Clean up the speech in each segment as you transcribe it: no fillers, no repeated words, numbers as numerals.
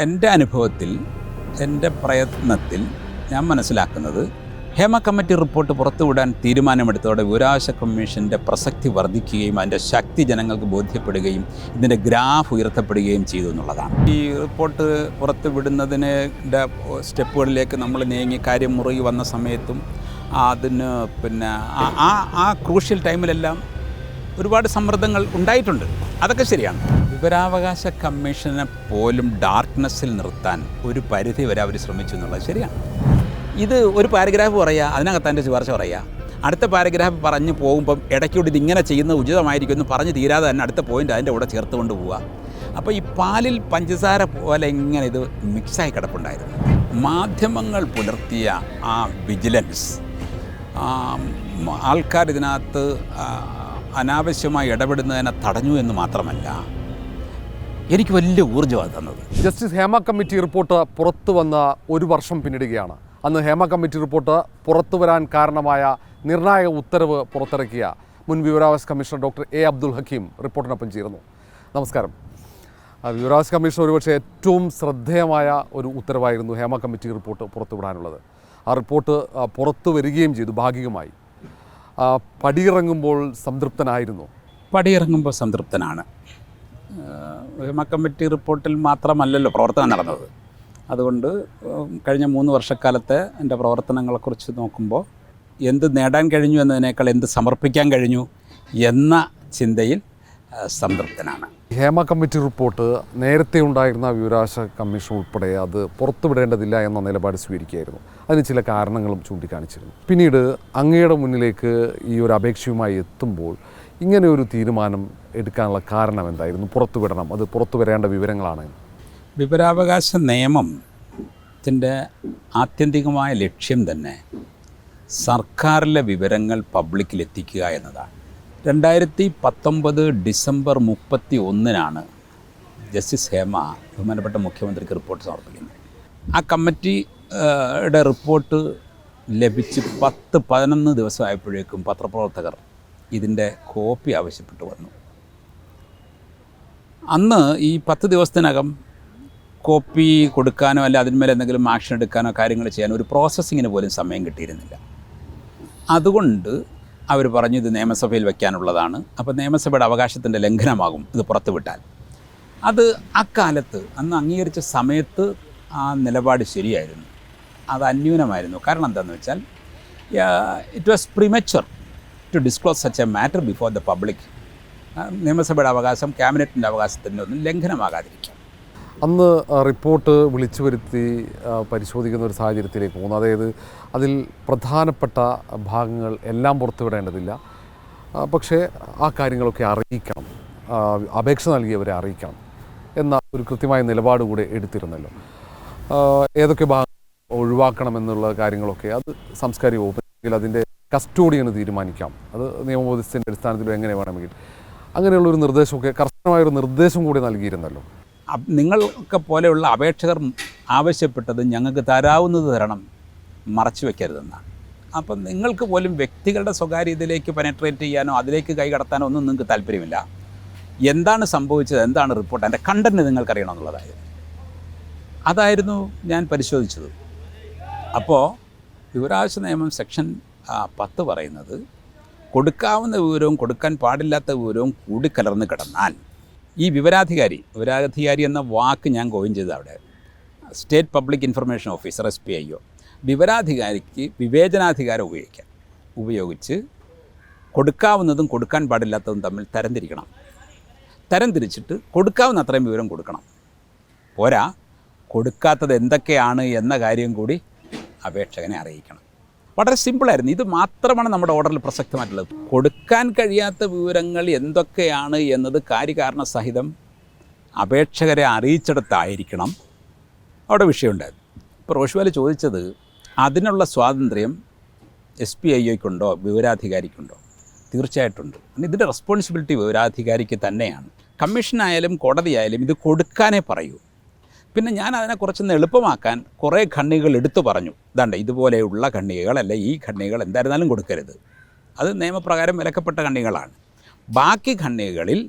എൻ്റെ അനുഭവത്തിൽ, എൻ്റെ പ്രയത്നത്തിൽ ഞാൻ മനസ്സിലാക്കുന്നത്, ഹേമ കമ്മിറ്റി റിപ്പോർട്ട് പുറത്തുവിടാൻ തീരുമാനമെടുത്തതോടെ വിവരാവകാശ കമ്മീഷൻ്റെ പ്രസക്തി വർദ്ധിക്കുകയും അതിൻ്റെ ശക്തി ജനങ്ങൾക്ക് ബോധ്യപ്പെടുകയും ഇതിൻ്റെ ഗ്രാഫ് ഉയർത്തപ്പെടുകയും ചെയ്തു എന്നുള്ളതാണ്. ഈ റിപ്പോർട്ട് പുറത്തുവിടുന്നതിന് സ്റ്റെപ്പുകളിലേക്ക് നമ്മൾ നീങ്ങി കാര്യം മുറുകി വന്ന സമയത്തും അതിന് ആ ക്രൂഷ്യൽ ടൈമിലെല്ലാം ഒരുപാട് സമ്മർദ്ദങ്ങൾ ഉണ്ടായിട്ടുണ്ട്. അതൊക്കെ ശരിയാണ്. വിവരാവകാശ കമ്മീഷനെ പോലും ഡാർക്ക്നെസ്സിൽ നിർത്താൻ ഒരു പരിധി വരെ അവർ ശ്രമിച്ചു എന്നുള്ളത് ശരിയാണ്. ഇത് ഒരു പാരഗ്രാഫ് പറയുക, അതിനകത്ത് എൻ്റെ ശുപാർശ പറയുക, അടുത്ത പാരഗ്രാഫ് പറഞ്ഞ് പോകുമ്പം ഇടയ്ക്കൂടി ഇതിങ്ങനെ ചെയ്യുന്നത് ഉചിതമായിരിക്കും എന്ന് പറഞ്ഞ് തീരാതെ തന്നെ അടുത്ത പോയിൻ്റ് അതിൻ്റെ കൂടെ ചേർത്ത് കൊണ്ട് പോവുക. അപ്പോൾ ഈ പാലിൽ പഞ്ചസാര പോലെ ഇങ്ങനെ ഇത് മിക്സായി കിടപ്പുണ്ടായിരുന്നു. മാധ്യമങ്ങൾ പുലർത്തിയ ആ വിജിലൻസ്, ആൾക്കാർ ഇതിനകത്ത് അനാവശ്യമായി ഇടപെടുന്നതിനെ തടഞ്ഞു എന്ന് മാത്രമല്ല, എനിക്ക് വലിയ ഊർജ്ജമാണ് തന്നത്. ജസ്റ്റിസ് ഹേമ കമ്മിറ്റി റിപ്പോർട്ട് പുറത്തു വന്ന ഒരു വർഷം പിന്നിടുകയാണ്. അന്ന് ഹേമ കമ്മിറ്റി റിപ്പോർട്ട് പുറത്തു വരാൻ കാരണമായ നിർണായക ഉത്തരവ് പുറത്തിറക്കിയ മുൻ വിവരാവകാശ commissioner doctor A Abdul Hakeem റിപ്പോർട്ടിനൊപ്പം ചേരുന്നു. നമസ്കാരം. വിവരാവകാശ കമ്മീഷൻ ഒരുപക്ഷെ ഏറ്റവും ശ്രദ്ധേയമായ ഒരു ഉത്തരവായിരുന്നു ഹേമ കമ്മിറ്റി റിപ്പോർട്ട് പുറത്തുവിടാനുള്ളത്. ആ റിപ്പോർട്ട് പുറത്തു വരികയും ചെയ്തു ഭാഗികമായി. പടിയിറങ്ങുമ്പോൾ സംതൃപ്തനായിരുന്നു? പടിയിറങ്ങുമ്പോൾ സംതൃപ്തനാണ്. ഹേമ കമ്മിറ്റി റിപ്പോർട്ടിൽ മാത്രമല്ലല്ലോ പ്രവർത്തനം നടന്നത്. അതുകൊണ്ട് കഴിഞ്ഞ 3 വർഷക്കാലത്തെ എൻ്റെ പ്രവർത്തനങ്ങളെക്കുറിച്ച് നോക്കുമ്പോൾ എന്ത് നേടാൻ കഴിഞ്ഞു എന്നതിനേക്കാൾ എന്ത് സമർപ്പിക്കാൻ കഴിഞ്ഞു എന്ന ചിന്തയിൽ സംതൃപ്തനാണ്. ഹേമ കമ്മിറ്റി റിപ്പോർട്ട് നേരത്തെ ഉണ്ടായിരുന്ന വിവരാവകാശ കമ്മീഷൻ ഉൾപ്പെടെ അത് പുറത്തുവിടേണ്ടതില്ല എന്ന നിലപാട് സ്വീകരിക്കുകയായിരുന്നു. അതിന് ചില കാരണങ്ങളും ചൂണ്ടിക്കാണിച്ചിരുന്നു. പിന്നീട് അങ്ങയുടെ മുന്നിലേക്ക് ഈ ഒരു അപേക്ഷയുമായി എത്തുമ്പോൾ ഇങ്ങനെ ഒരു തീരുമാനം എടുക്കാനുള്ള കാരണം എന്തായിരുന്നു? പുറത്തുവിടണം, അത് പുറത്തു വരേണ്ട വിവരങ്ങളാണ്. വിവരാവകാശ നിയമത്തിൻ്റെ ആത്യന്തികമായ ലക്ഷ്യം തന്നെ സർക്കാരിലെ വിവരങ്ങൾ പബ്ലിക്കിലെത്തിക്കുക എന്നതാണ്. 2019 ഡിസംബർ 31 ജസ്റ്റിസ് ഹേമ ബഹുമാനപ്പെട്ട മുഖ്യമന്ത്രിക്ക് റിപ്പോർട്ട് സമർപ്പിക്കുന്നത്. ആ കമ്മിറ്റിയുടെ റിപ്പോർട്ട് ലഭിച്ച് 10-11 ദിവസമായപ്പോഴേക്കും പത്രപ്രവർത്തകർ ഇതിൻ്റെ കോപ്പി ആവശ്യപ്പെട്ടു വന്നു. അന്ന് ഈ 10 ദിവസത്തിനകം കോപ്പി കൊടുക്കാനോ അല്ല അതിന്മേൽ എന്തെങ്കിലും ആക്ഷൻ എടുക്കാനോ കാര്യങ്ങൾ ചെയ്യാനോ ഒരു പ്രോസസ്സിങ്ങിന് പോലും സമയം കിട്ടിയിരുന്നില്ല. അതുകൊണ്ട് അവർ പറഞ്ഞു ഇത് നിയമസഭയിൽ വയ്ക്കാനുള്ളതാണ്, അപ്പോൾ നിയമസഭയുടെ അവകാശത്തിൻ്റെ ലംഘനമാകും ഇത് പുറത്തുവിട്ടാൽ. അത് അക്കാലത്ത് അന്ന് അംഗീകരിച്ച സമയത്ത് ആ നിലപാട് ശരിയായിരുന്നു, അത് അന്യൂനമായിരുന്നു. കാരണം എന്താണെന്ന് വെച്ചാൽ it was premature to disclose such a matter before the public. നിയമസഭയുടെ അവകാശം ക്യാബിനറ്റിൻ്റെ അവകാശത്തിൻ്റെ ഒന്നും ലംഘനമാകാതിരിക്കാം. അന്ന് റിപ്പോർട്ട് വിളിച്ചു വരുത്തി പരിശോധിക്കുന്ന ഒരു സാഹചര്യത്തിലേക്ക് പോകുന്നു. അതായത് അതിൽ പ്രധാനപ്പെട്ട ഭാഗങ്ങൾ എല്ലാം പുറത്തുവിടേണ്ടതില്ല, പക്ഷേ ആ കാര്യങ്ങളൊക്കെ അറിയിക്കണം, അപേക്ഷ നൽകിയവരെ അറിയിക്കണം എന്ന ഒരു കൃത്യമായ നിലപാട് കൂടെ എടുത്തിരുന്നല്ലോ. ഏതൊക്കെ ഭാഗങ്ങൾ ഒഴിവാക്കണമെന്നുള്ള കാര്യങ്ങളൊക്കെ അത് സാംസ്കാരിക വകുപ്പിൽ അതിൻ്റെ കസ്റ്റോഡിയന് തീരുമാനിക്കാം. അത് നിയമബോധത്തിൻ്റെ അടിസ്ഥാനത്തിൽ എങ്ങനെ വേണമെങ്കിൽ അങ്ങനെയുള്ളൊരു നിർദ്ദേശമൊക്കെ, കർശനമായൊരു നിർദ്ദേശം കൂടി നൽകിയിരുന്നല്ലോ. നിങ്ങളൊക്കെ പോലെയുള്ള അപേക്ഷകർ ആവശ്യപ്പെട്ടത് ഞങ്ങൾക്ക് തരാവുന്നത് തരണം, മറച്ചു വയ്ക്കരുതെന്നാണ്. അപ്പം നിങ്ങൾക്ക് പോലും വ്യക്തികളുടെ സ്വകാര്യതയിലേക്ക് പെനട്രേറ്റ് ചെയ്യാനോ അതിലേക്ക് കൈ കടത്താനോ ഒന്നും നിങ്ങൾക്ക് താല്പര്യമില്ല. എന്താണ് സംഭവിച്ചത്, എന്താണ് റിപ്പോർട്ട്, എൻ്റെ കണ്ടൻറ്റ് നിങ്ങൾക്കറിയണമെന്നുള്ളതായിരുന്നു. അതായിരുന്നു ഞാൻ പരിശോധിച്ചത്. അപ്പോൾ വിവരാവകാശ നിയമം സെക്ഷൻ 10 പറയുന്നത് കൊടുക്കാവുന്ന വിവരവും കൊടുക്കാൻ പാടില്ലാത്ത വിവരവും കൂടിക്കലർന്ന് കിടന്നാൽ ഈ വിവരാധികാരി എന്ന വാക്ക് ഞാൻ കോയിൻ ചെയ്ത് അവിടെ state public information officer SPIO വിവരാധികാരിക്ക് വിവേചനാധികാരം ഉപയോഗിച്ച് കൊടുക്കാവുന്നതും കൊടുക്കാൻ പാടില്ലാത്തതും തമ്മിൽ തരംതിരിച്ചിട്ട് കൊടുക്കാവുന്ന അത്രയും വിവരം കൊടുക്കണം. പോരാ, കൊടുക്കാത്തത് എന്തൊക്കെയാണ് എന്ന കാര്യം കൂടി അപേക്ഷകനെ അറിയിക്കണം. വളരെ സിമ്പിളായിരുന്നു. ഇത് മാത്രമാണ് നമ്മുടെ ഓർഡറിൽ പ്രസക്തമായിട്ടുള്ളത്. കൊടുക്കാൻ കഴിയാത്ത വിവരങ്ങൾ എന്തൊക്കെയാണ് എന്നത് കാര്യകാരണ സഹിതം അപേക്ഷകരെ അറിയിച്ചിടത്തായിരിക്കണം അവിടെ വിഷയമുണ്ടായത്. ഇപ്പോൾ റോഷ്വാൽ ചോദിച്ചത് അതിനുള്ള സ്വാതന്ത്ര്യം SPIOയ്ക്കുണ്ടോ വിവരാധികാരിക്കുണ്ടോ? തീർച്ചയായിട്ടുണ്ട്. ഇതിൻ്റെ റെസ്പോൺസിബിലിറ്റി വിവരാധികാരിക്ക് തന്നെയാണ്. കമ്മീഷനായാലും കോടതിയായാലും ഇത് കൊടുക്കാനേ പറയൂ. പിന്നെ ഞാൻ അതിനെ കുറച്ചൊന്ന് എളുപ്പമാക്കാൻ കുറേ ഖണ്ഡികകൾ എടുത്തു പറഞ്ഞു. ഇതാണ്ട് ഇതുപോലെയുള്ള ഖണ്ഡികകൾ, അല്ല ഈ ഖണ്ഡികകൾ എന്തായിരുന്നാലും കൊടുക്കരുത്, അത് നിയമപ്രകാരം വിലക്കപ്പെട്ട ഖണ്ഡികകളാണ്. ബാക്കി ഖണ്ഡികകളിൽ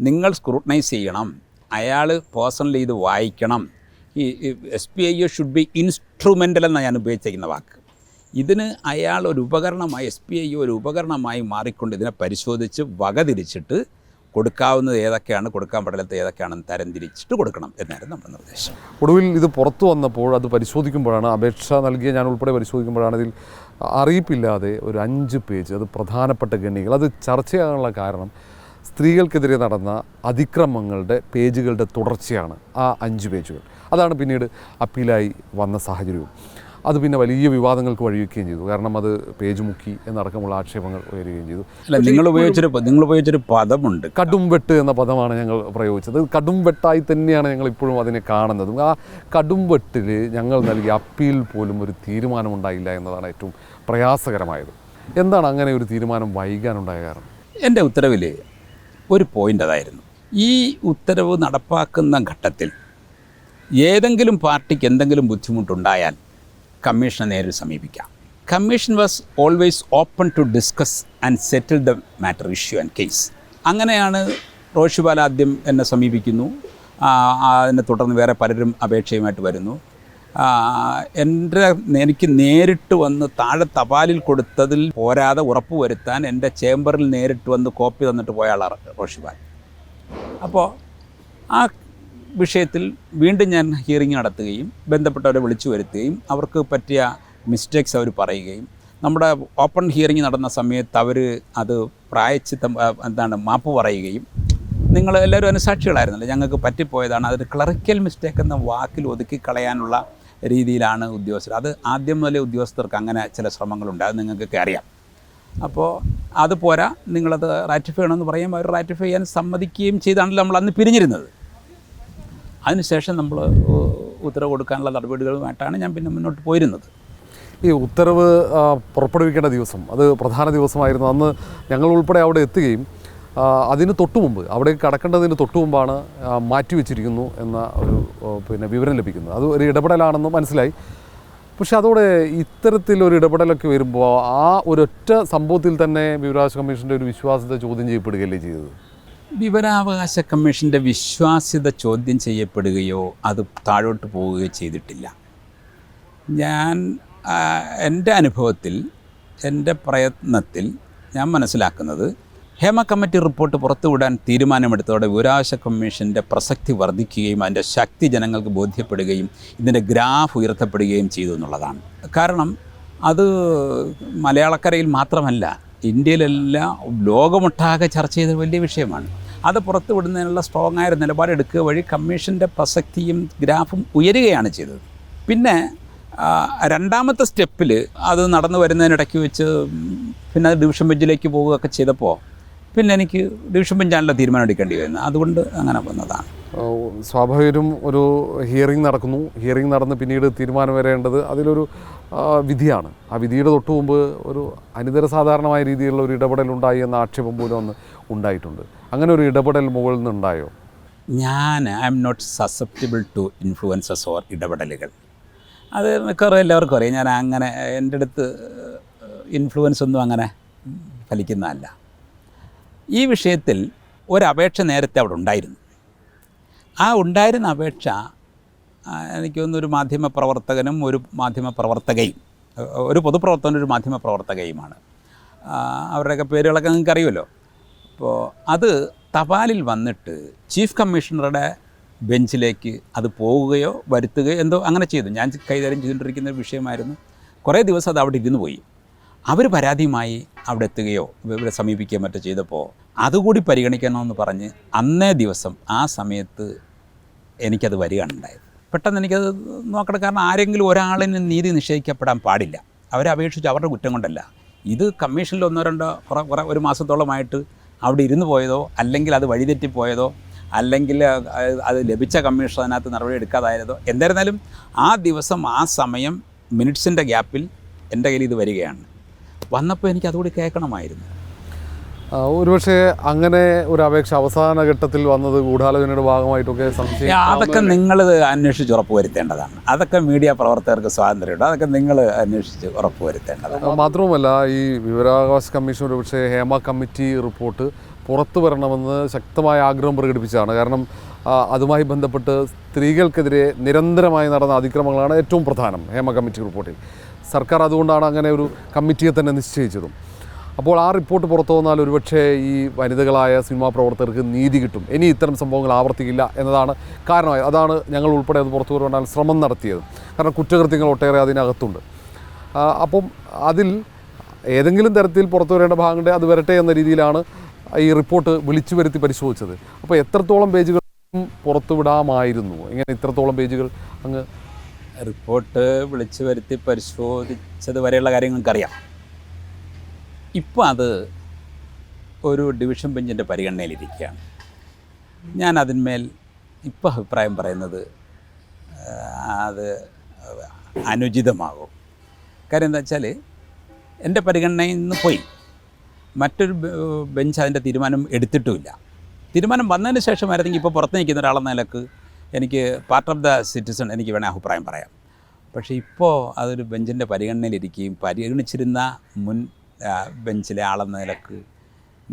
നിങ്ങൾ സ്ക്രൂട്ടനൈസ് ചെയ്യണം, അയാൾ പേഴ്സണലി ഇത് വായിക്കണം, ഈ SPIO ഷുഡ് ബി ഇൻസ്ട്രുമെൻ്റൽ എന്നാണ് ഞാൻ ഉപയോഗിച്ചിരിക്കുന്ന വാക്ക്. ഇതിന് അയാൾ ഒരു ഉപകരണമായി, SPIO ഒരു ഉപകരണമായി മാറിക്കൊണ്ട് ഇതിനെ പരിശോധിച്ച് വകതിരിച്ചിട്ട് കൊടുക്കാവുന്നത് ഏതൊക്കെയാണ്, കൊടുക്കാൻ പാടില്ലാത്ത ഏതൊക്കെയാണെന്ന് തരംതിരിച്ചിട്ട് കൊടുക്കണം എന്നായിരുന്നു നമ്മുടെ നിർദ്ദേശം. ഒടുവിൽ ഇത് പുറത്തു വന്നപ്പോൾ അത് പരിശോധിക്കുമ്പോഴാണ്, അപേക്ഷ നൽകിയ ഞാൻ ഉൾപ്പെടെ പരിശോധിക്കുമ്പോഴാണ് ഇതിൽ അറിയിപ്പില്ലാതെ ഒരു 5 പേജ്, അത് പ്രധാനപ്പെട്ട ഗണ്ണികൾ, അത് ചർച്ചയാകാനുള്ള കാരണം സ്ത്രീകൾക്കെതിരെ നടന്ന അതിക്രമങ്ങളുടെ പേജുകളുടെ തുടർച്ചയാണ് ആ 5 പേജുകൾ. അതാണ് പിന്നീട് അപ്പീലായി വന്ന സാഹചര്യവും. അത് പിന്നെ വലിയ വിവാദങ്ങൾക്ക് വഴിവെക്കുകയും ചെയ്തു. കാരണം അത് പേജ് മുക്കി എന്നടക്കമുള്ള ആക്ഷേപങ്ങൾ ഉയരുകയും ചെയ്തു. അല്ല, നിങ്ങൾ ഉപയോഗിച്ചൊരു പദമുണ്ട്, കടുംവെട്ട് എന്ന പദമാണ് ഞങ്ങൾ പ്രയോഗിച്ചത്. കടുംവെട്ടായി തന്നെയാണ് ഞങ്ങൾ ഇപ്പോഴും അതിനെ കാണുന്നതും. ആ കടുംവെട്ടിൽ ഞങ്ങൾ നൽകിയ അപ്പീൽ പോലും ഒരു തീരുമാനമുണ്ടായില്ല എന്നതാണ് ഏറ്റവും പ്രയാസകരമായത്. എന്താണ് അങ്ങനെ ഒരു തീരുമാനം വൈകാനുണ്ടായ കാരണം? എൻ്റെ ഉത്തരവിൽ ഒരു പോയിൻ്റ് അതായിരുന്നു, ഈ ഉത്തരവ് നടപ്പാക്കുന്ന ഘട്ടത്തിൽ ഏതെങ്കിലും പാർട്ടിക്ക് എന്തെങ്കിലും ബുദ്ധിമുട്ടുണ്ടായാൽ കമ്മീഷനെ നേരിൽ സമീപിക്കാം. Commission was always open to discuss and settle the matter, issue and case. അങ്ങനെയാണ് റോഷിപാൽ ആദ്യം എന്നെ സമീപിക്കുന്നു. അതിനെ തുടർന്ന് വേറെ പലരും അപേക്ഷയുമായിട്ട് വരുന്നു. എനിക്ക് നേരിട്ട് വന്ന് താഴെ തപാലിൽ കൊടുത്തതിൽ പോരാതെ ഉറപ്പുവരുത്താൻ എൻ്റെ ചേംബറിൽ നേരിട്ട് വന്ന് കോപ്പി തന്നിട്ട് പോയ ആളാണ് റോഷിപാൽ. അപ്പോൾ ആ വിഷയത്തിൽ വീണ്ടും ഞാൻ ഹിയറിംഗ് നടത്തുകയും ബന്ധപ്പെട്ടവരെ വിളിച്ചു വരുത്തുകയും അവർക്ക് പറ്റിയ മിസ്റ്റേക്സ് അവർ പറയുകയും, നമ്മുടെ ഓപ്പൺ ഹിയറിംഗ് നടന്ന സമയത്ത് അവർ അത് മാപ്പ് പറയുകയും, നിങ്ങൾ എല്ലാവരും അനുസാക്ഷികളായിരുന്നല്ലോ, ഞങ്ങൾക്ക് പറ്റിപ്പോയതാണ്, അതൊരു ക്ലറിക്കൽ മിസ്റ്റേക്ക് എന്ന വാക്കിൽ ഒതുക്കി കളയാനുള്ള രീതിയിലാണ് ഉദ്യോഗസ്ഥർ. അത് ആദ്യം മുതലേ ഉദ്യോഗസ്ഥർക്ക് അങ്ങനെ ചില ശ്രമങ്ങളുണ്ട്, അത് നിങ്ങൾക്കൊക്കെ അറിയാം. അപ്പോൾ അത് പോരാ, നിങ്ങളത് റാറ്റിഫൈ ചെയ്യണമെന്ന് പറയുമ്പോൾ അവർ റാറ്റിഫൈ ചെയ്യാൻ സമ്മതിക്കുകയും ചെയ്താണല്ലോ നമ്മൾ അന്ന് പിരിഞ്ഞിരുന്നത്. അതിനുശേഷം നമ്മൾ ഉത്തരവ് കൊടുക്കാനുള്ള നടപടികളുമായിട്ടാണ് ഞാൻ പിന്നെ മുന്നോട്ട് പോയിരുന്നത്. ഈ ഉത്തരവ് പുറപ്പെടുവിക്കേണ്ട ദിവസം അത് പ്രധാന ദിവസമായിരുന്നു. അന്ന് ഞങ്ങൾ ഉൾപ്പെടെ അവിടെ എത്തുകയും അതിന് തൊട്ടു മുമ്പ്, അവിടെ കടക്കേണ്ടതിന് തൊട്ടു മുമ്പാണ് മാറ്റിവെച്ചിരിക്കുന്നു എന്ന ഒരു വിവരം ലഭിക്കുന്നത്. അത് ഒരു ഇടപെടലാണെന്ന് മനസ്സിലായി. പക്ഷെ അതോടെ ഇത്തരത്തിലൊരു ഇടപെടലൊക്കെ വരുമ്പോൾ ആ ഒരൊറ്റ സംഭവത്തിൽ തന്നെ വിവരാവകാശ കമ്മീഷൻ്റെ ഒരു വിശ്വാസ്യത ചോദ്യം ചെയ്യപ്പെടുകയല്ലേ ചെയ്തത്? വിവരാവകാശ കമ്മീഷൻ്റെ വിശ്വാസ്യത ചോദ്യം ചെയ്യപ്പെടുകയോ അത് താഴോട്ട് പോവുകയോ ചെയ്തിട്ടില്ല. ഞാൻ എൻ്റെ അനുഭവത്തിൽ, എൻ്റെ പ്രയത്നത്തിൽ ഞാൻ മനസ്സിലാക്കുന്നത്, ഹേമ കമ്മിറ്റി റിപ്പോർട്ട് പുറത്തുവിടാൻ തീരുമാനമെടുത്തതോടെ വിവരാവകാശ കമ്മീഷൻ്റെ പ്രസക്തി വർദ്ധിക്കുകയും അതിൻ്റെ ശക്തി ജനങ്ങൾക്ക് ബോധ്യപ്പെടുകയും ഇതിൻ്റെ ഗ്രാഫ് ഉയർത്തപ്പെടുകയും ചെയ്തു എന്നുള്ളതാണ്. കാരണം അത് മലയാളക്കരയിൽ മാത്രമല്ല, ഇന്ത്യയിലെല്ലാം ലോകമൊട്ടാകെ ചർച്ച ചെയ്ത വലിയ വിഷയമാണ്. അത് പുറത്തുവിടുന്നതിനുള്ള സ്ട്രോങ് ആയ നിലപാടെടുക്കുക വഴി കമ്മീഷൻ്റെ പ്രസക്തിയും ഗ്രാഫും ഉയരുകയാണ് ചെയ്തത്. പിന്നെ രണ്ടാമത്തെ സ്റ്റെപ്പിൽ അത് നടന്നു വരുന്നതിനിടയ്ക്ക് വെച്ച് പിന്നെ അത് ഡിവിഷൻ ബെഞ്ചിലേക്ക് പോവുകയൊക്കെ ചെയ്തപ്പോൾ പിന്നെ എനിക്ക് ഡിവിഷൻ ബെഞ്ചാണല്ലോ തീരുമാനം എടുക്കേണ്ടി വരുന്നത്. അതുകൊണ്ട് അങ്ങനെ വന്നതാണ്. സ്വാഭാവികം ഒരു ഹിയറിംഗ് നടക്കുന്നു. ഹിയറിംഗ് നടന്ന് പിന്നീട് തീരുമാനം വരേണ്ടത് അതിലൊരു വിധിയാണ്. ആ വിധിയുടെ തൊട്ടു മുമ്പ് ഒരു അനിതര സാധാരണമായ രീതിയിലുള്ള ഒരു ഇടപെടൽ ഉണ്ടായി എന്ന ആക്ഷേപം പോലും അന്ന് ഉണ്ടായിട്ടുണ്ട്. അങ്ങനെ ഒരു ഇടപെടൽ മുകളിൽ നിന്നുണ്ടായോ? I am not susceptible to influences or ഇടപെടലുകൾ. അത് മിക്കവാറും എല്ലാവർക്കും അറിയാം. ഞാൻ അങ്ങനെ എൻ്റെ അടുത്ത് ഇൻഫ്ലുവൻസ് ഒന്നും അങ്ങനെ ഫലിക്കുന്നതല്ല. ഈ വിഷയത്തിൽ ഒരപേക്ഷ നേരത്തെ അവിടെ ഉണ്ടായിരുന്നു. ആ ഉണ്ടായിരുന്ന അപേക്ഷ എനിക്ക് തോന്നുന്നു ഒരു മാധ്യമപ്രവർത്തകനും ഒരു മാധ്യമപ്രവർത്തകയും, ഒരു പൊതുപ്രവർത്തകനും ഒരു മാധ്യമപ്രവർത്തകയുമാണ്. അവരുടെയൊക്കെ പേരുകളൊക്കെ നിങ്ങൾക്ക് അറിയുമല്ലോ. അപ്പോൾ അത് തപാലിൽ വന്നിട്ട് ചീഫ് കമ്മീഷണറുടെ ബെഞ്ചിലേക്ക് അത് പോവുകയോ വരുത്തുകയോ എന്തോ അങ്ങനെ ചെയ്തു. ഞാൻ കൈകാര്യം ചെയ്തുകൊണ്ടിരിക്കുന്ന ഒരു വിഷയമായിരുന്നു. കുറേ ദിവസം അത് അവിടെ ഇരുന്ന് പോയി. അവർ പരാതിയുമായി അവിടെ എത്തുകയോ ഇവിടെ സമീപിക്കുകയോ മറ്റോ ചെയ്തപ്പോൾ അതുകൂടി പരിഗണിക്കണമെന്ന് പറഞ്ഞ് അന്നേ ദിവസം ആ സമയത്ത് എനിക്കത് വരികയാണ് ഉണ്ടായത്. പെട്ടെന്ന് എനിക്കത് നോക്കണം. കാരണം ആരെങ്കിലും ഒരാളിന് നീതി നിഷേധിക്കപ്പെടാൻ പാടില്ല. അവരെ അപേക്ഷിച്ച് അവരുടെ കുറ്റം കൊണ്ടല്ല. ഇത് കമ്മീഷനിൽ ഒന്നോ രണ്ടോ ഒരു മാസത്തോളമായിട്ട് അവിടെ ഇരുന്ന് പോയതോ, അല്ലെങ്കിൽ അത് വഴിതെറ്റിപ്പോയതോ, അല്ലെങ്കിൽ അത് ലഭിച്ച കമ്മീഷൻ അതിനകത്ത് നടപടി എടുക്കാതായതോ, എന്തായിരുന്നാലും ആ ദിവസം ആ സമയം മിനിറ്റ്സിൻ്റെ ഗ്യാപ്പിൽ എൻ്റെ കയ്യിൽ ഇത് വരികയാണ്. വന്നപ്പോൾ എനിക്ക് അതുകൂടി കേൾക്കണമായിരുന്നു. ഒരുപക്ഷെ അങ്ങനെ ഒരു അപേക്ഷ അവസാന ഘട്ടത്തിൽ വന്നത് ഗൂഢാലോചനയുടെ ഭാഗമായിട്ടൊക്കെ സംശയം, അതൊക്കെ നിങ്ങൾ അന്വേഷിച്ച് ഉറപ്പുവരുത്തേണ്ടതാണ്. അതൊക്കെ മീഡിയ പ്രവർത്തകർക്ക് സ്വാതന്ത്ര്യമുണ്ട്. അതൊക്കെ നിങ്ങൾ അന്വേഷിച്ച് ഉറപ്പുവരുത്തേണ്ടതാണ്. മാത്രവുമല്ല, ഈ വിവരാവകാശ കമ്മീഷൻ ഒരുപക്ഷെ ഹേമ കമ്മിറ്റി റിപ്പോർട്ട് പുറത്തു വരണമെന്ന് ശക്തമായ ആഗ്രഹം പ്രകടിപ്പിച്ചതാണ്. കാരണം അതുമായി ബന്ധപ്പെട്ട് സ്ത്രീകൾക്കെതിരെ നിരന്തരമായി നടന്ന അതിക്രമങ്ങളാണ് ഏറ്റവും പ്രധാനം ഹേമ കമ്മിറ്റി റിപ്പോർട്ടിൽ. സർക്കാർ അതുകൊണ്ടാണ് അങ്ങനെ ഒരു കമ്മിറ്റിയെ തന്നെ നിശ്ചയിച്ചതും. അപ്പോൾ ആ റിപ്പോർട്ട് പുറത്തു വന്നാൽ ഒരുപക്ഷെ ഈ വനിതകളായ സിനിമാ പ്രവർത്തകർക്ക് നീതി കിട്ടും, ഇനി ഇത്തരം സംഭവങ്ങൾ ആവർത്തിക്കില്ല എന്നതാണ് കാരണമായി. അതാണ് ഞങ്ങൾ ഉൾപ്പെടെ അത് പുറത്തു കൊണ്ടുവരാൻ ശ്രമം നടത്തിയത്. കാരണം കുറ്റകൃത്യങ്ങൾ ഒട്ടേറെ അതിനകത്തുണ്ട്. അപ്പം അതിൽ ഏതെങ്കിലും തരത്തിൽ പുറത്തു വരേണ്ട ഭാഗങ്ങളുടെ അത് വരട്ടെ എന്ന രീതിയിലാണ് ഈ റിപ്പോർട്ട് വിളിച്ചു വരുത്തി പരിശോധിച്ചത്. അപ്പോൾ എത്രത്തോളം പേജുകൾ പുറത്തുവിടാമായിരുന്നു? ഇങ്ങനെ ഇത്രത്തോളം പേജുകൾ അങ്ങ് റിപ്പോർട്ട് വിളിച്ചു വരുത്തി പരിശോധിച്ചത് വരെയുള്ള കാര്യങ്ങൾ നമുക്കറിയാം. ഇപ്പോൾ അത് ഒരു ഡിവിഷൻ ബെഞ്ചിൻ്റെ പരിഗണനയിലിരിക്കുകയാണ്. ഞാൻ അതിന്മേൽ ഇപ്പോൾ അഭിപ്രായം പറയുന്നത് അത് അനുചിതമാകും. കാര്യം എന്താ വെച്ചാൽ എൻ്റെ പരിഗണനയിൽ നിന്ന് പോയി, മറ്റൊരു ബെഞ്ച് അതിൻ്റെ തീരുമാനം എടുത്തിട്ടുമില്ല. തീരുമാനം വന്നതിന് ശേഷമായിരുന്നെങ്കിൽ ഇപ്പോൾ പുറത്ത് നിൽക്കുന്ന ഒരാളെന്ന നിലക്ക് എനിക്ക് പാർട്ട് ഓഫ് ദ സിറ്റിസൺ എനിക്ക് വേണേൽ അഭിപ്രായം പറയാം. പക്ഷേ ഇപ്പോൾ അതൊരു ബെഞ്ചിൻ്റെ പരിഗണനയിലിരിക്കുകയും പരിഗണിച്ചിരുന്ന മുൻ ബെഞ്ചിലെ ആളെന്ന നിലക്ക്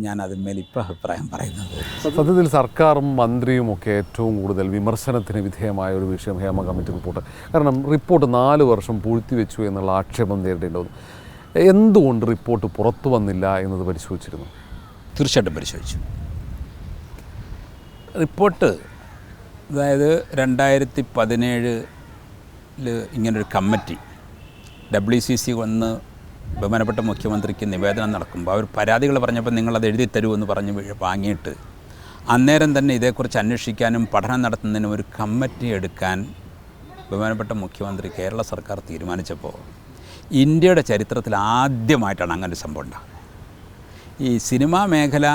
ഞാൻ അതിന്മേൽ ഇപ്പോൾ അഭിപ്രായം പറയുന്നത്. സത്യത്തിൽ സർക്കാരും മന്ത്രിയും ഒക്കെ ഏറ്റവും കൂടുതൽ വിമർശനത്തിന് വിധേയമായ ഒരു വിഷയം ഹേമ കമ്മിറ്റി റിപ്പോർട്ട്. കാരണം റിപ്പോർട്ട് 4 വർഷം പൂഴ്ത്തിവെച്ചു എന്നുള്ള ആക്ഷേപം നേരിടേണ്ടി വന്നു. എന്തുകൊണ്ട് റിപ്പോർട്ട് പുറത്തു വന്നില്ല എന്നത് പരിശോധിച്ചിരുന്നു? തീർച്ചയായിട്ടും പരിശോധിച്ചു. റിപ്പോർട്ട് അതായത് 2017 ഇങ്ങനൊരു കമ്മിറ്റി WCC വന്ന് ബഹുമാനപ്പെട്ട മുഖ്യമന്ത്രിക്ക് നിവേദനം നടക്കുമ്പോൾ അവർ പരാതികൾ പറഞ്ഞപ്പോൾ നിങ്ങളത് എഴുതി തരൂ എന്ന് പറഞ്ഞ് വാങ്ങിയിട്ട് അന്നേരം തന്നെ ഇതേക്കുറിച്ച് അന്വേഷിക്കാനും പഠനം നടത്തുന്നതിനും ഒരു കമ്മിറ്റി എടുക്കാൻ ബഹുമാനപ്പെട്ട മുഖ്യമന്ത്രി കേരള സർക്കാർ തീരുമാനിച്ചപ്പോൾ ഇന്ത്യയുടെ ചരിത്രത്തിൽ ആദ്യമായിട്ടാണ് അങ്ങനെ ഒരു സംഭവം ഉണ്ടാകുന്നത്. ഈ സിനിമാ മേഖല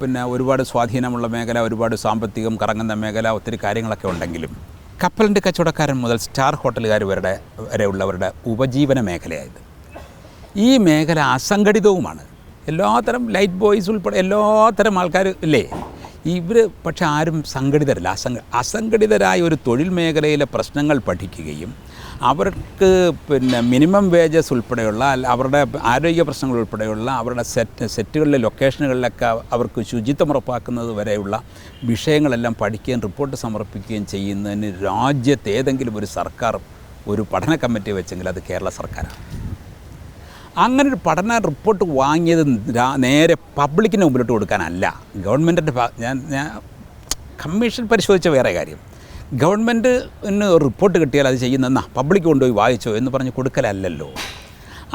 പിന്നെ ഒരുപാട് സ്വാധീനമുള്ള മേഖല, ഒരുപാട് സാമ്പത്തികം കറങ്ങുന്ന മേഖല, ഒത്തിരി കാര്യങ്ങളൊക്കെ ഉണ്ടെങ്കിലും കപ്പലിൻ്റെ കച്ചവടക്കാരൻ മുതൽ സ്റ്റാർ ഹോട്ടലുകാർ വരെയുള്ളവരുടെ ഉപജീവന മേഖലയായത്. ഈ മേഖല അസംഘടിതവുമാണ്. എല്ലാത്തരം ലൈറ്റ് ബോയ്സ് ഉൾപ്പെടെ എല്ലാത്തരം ആൾക്കാർ ഇല്ലേ, ഇവർ പക്ഷെ ആരും സംഘടിതരല്ല. അസംഘടിതരായ ഒരു തൊഴിൽ മേഖലയിലെ പ്രശ്നങ്ങൾ പഠിക്കുകയും അവർക്ക് പിന്നെ മിനിമം വേജസ് ഉൾപ്പെടെയുള്ള അവരുടെ ആരോഗ്യ പ്രശ്നങ്ങൾ ഉൾപ്പെടെയുള്ള അവരുടെ സെറ്റുകളിലെ ലൊക്കേഷനുകളിലൊക്കെ അവർക്ക് ശുചിത്വം ഉറപ്പാക്കുന്നത് വരെയുള്ള വിഷയങ്ങളെല്ലാം പഠിക്കുകയും റിപ്പോർട്ട് സമർപ്പിക്കുകയും ചെയ്യുന്നതിന് രാജ്യത്ത് ഏതെങ്കിലും ഒരു സർക്കാർ ഒരു പഠന കമ്മിറ്റി വെച്ചെങ്കിൽ അത് കേരള സർക്കാരാണ്. അങ്ങനൊരു പഠന റിപ്പോർട്ട് വാങ്ങിയത് നേരെ പബ്ലിക്കിന് മുമ്പിലോട്ട് കൊടുക്കാനല്ല, ഗവൺമെൻറ്റിൻ്റെ ഞാൻ കമ്മീഷൻ പരിശോധിച്ച വേറെ കാര്യം. ഗവൺമെൻറ്റിന് റിപ്പോർട്ട് കിട്ടിയാൽ അത് ചെയ്യുന്ന പബ്ലിക് കൊണ്ടുപോയി വായിച്ചോ എന്ന് പറഞ്ഞ് കൊടുക്കലല്ലല്ലോ.